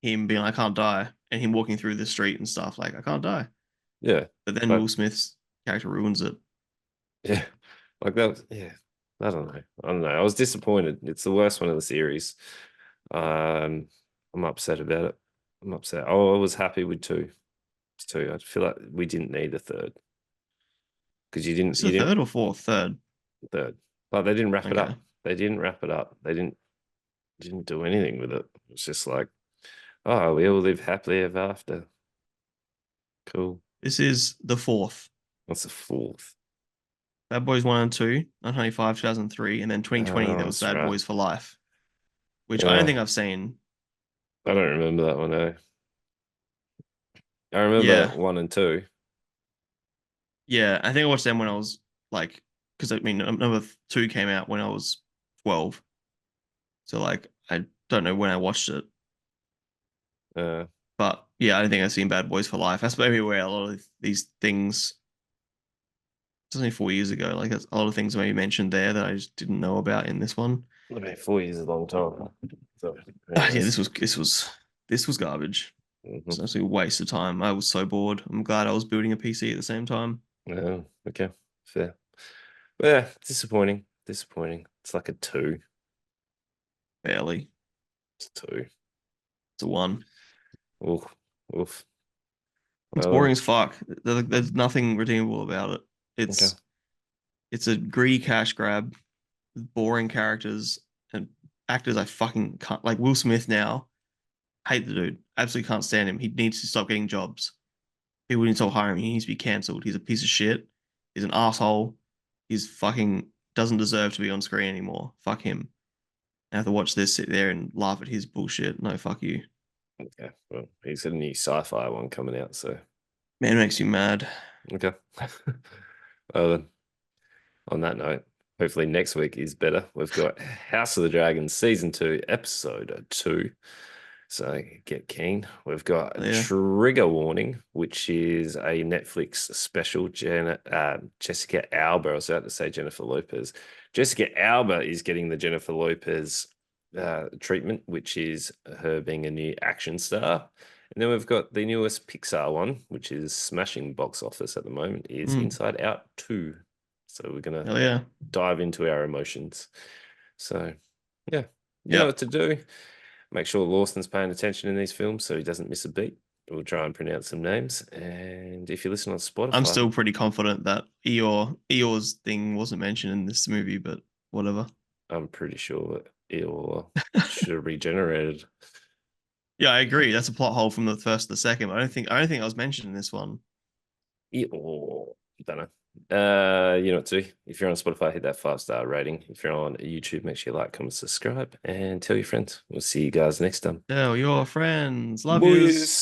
him being like, I can't die, and him walking through the street and stuff like I can't die. yeah, But then Will but Smith's character ruins it. yeah, like that. Yeah, I don't know. I don't know. I was disappointed. It's the worst one of the series. Um, I'm upset about it. I'm upset. Oh, I was happy with two. I feel like we didn't need a third because It's you the didn't third or fourth? Third. third. Like they didn't wrap it Okay. up. They didn't wrap it up. They didn't do anything with it. It's just like, oh, we all live happily ever after. Cool. This is the fourth. What's the fourth? Bad Boys 1 and 2, 1995, 2003, and then 2020 there Oh, was that's Bad right. Boys for Life, which I don't Yeah, think I've seen. I don't remember that one. No, I remember Yeah. one and two. Yeah. I think I watched them when I was like, because I mean, number two came out when I was 12. So like, I don't know when I watched it. Uh, But yeah, I don't think I've seen Bad Boys for Life. That's maybe where a lot of these things, it's only 4 years ago, like a lot of things maybe mentioned there that I just didn't know about in this one. I mean, 4 years is a long time. So, Yeah, anyways, this was garbage. It's hmm actually a waste of time. I was so bored. I'm glad I was building a PC at the same time. no, okay, fair. But yeah, disappointing. Disappointing. It's like a two. Barely. It's two. It's a one. Oof, oof. It's boring Well, as fuck. There's nothing redeemable about it. okay. It's a greedy cash grab, boring characters and actors I fucking can't like Will Smith now. Hate the dude. Absolutely can't stand him. He needs to stop getting jobs. People need to stop hiring him. He needs to be cancelled. He's a piece of shit. He's an asshole. He's fucking doesn't deserve to be on screen anymore. Fuck him. I have to watch this, sit there and laugh at his bullshit. No, fuck you. Okay. Well, he's got a new sci-fi one coming out, so Man makes you mad. okay. Well, then, on that note, hopefully next week is better. We've got House of the Dragon season 2, episode 2. So get keen. We've got a Yeah. Trigger Warning, which is a Netflix special. Jessica Alba, I was about to say Jennifer Lopez. Jessica Alba is getting the Jennifer Lopez treatment, which is her being a new action star. And then we've got the newest Pixar one, which is smashing box office at the moment, is Mm. Inside Out 2. So we're going to Hell yeah. dive into our emotions. So, yeah, you know Yep. what to do. Make sure Lawson's paying attention in these films so he doesn't miss a beat. We'll try and pronounce some names. And if you listen on I'm Spotify, still pretty confident that Eeyore's thing wasn't mentioned in this movie, but whatever. I'm pretty sure it'll should have regenerated. Yeah, I agree. That's a plot hole from the first to the second. But I don't think I was mentioned in this one. Or don't know. You know what to do. If you're on Spotify, hit that 5-star rating. If you're on YouTube, make sure you like, comment, subscribe, and tell your friends. We'll see you guys next time. Tell your friends. Love yous. Boys.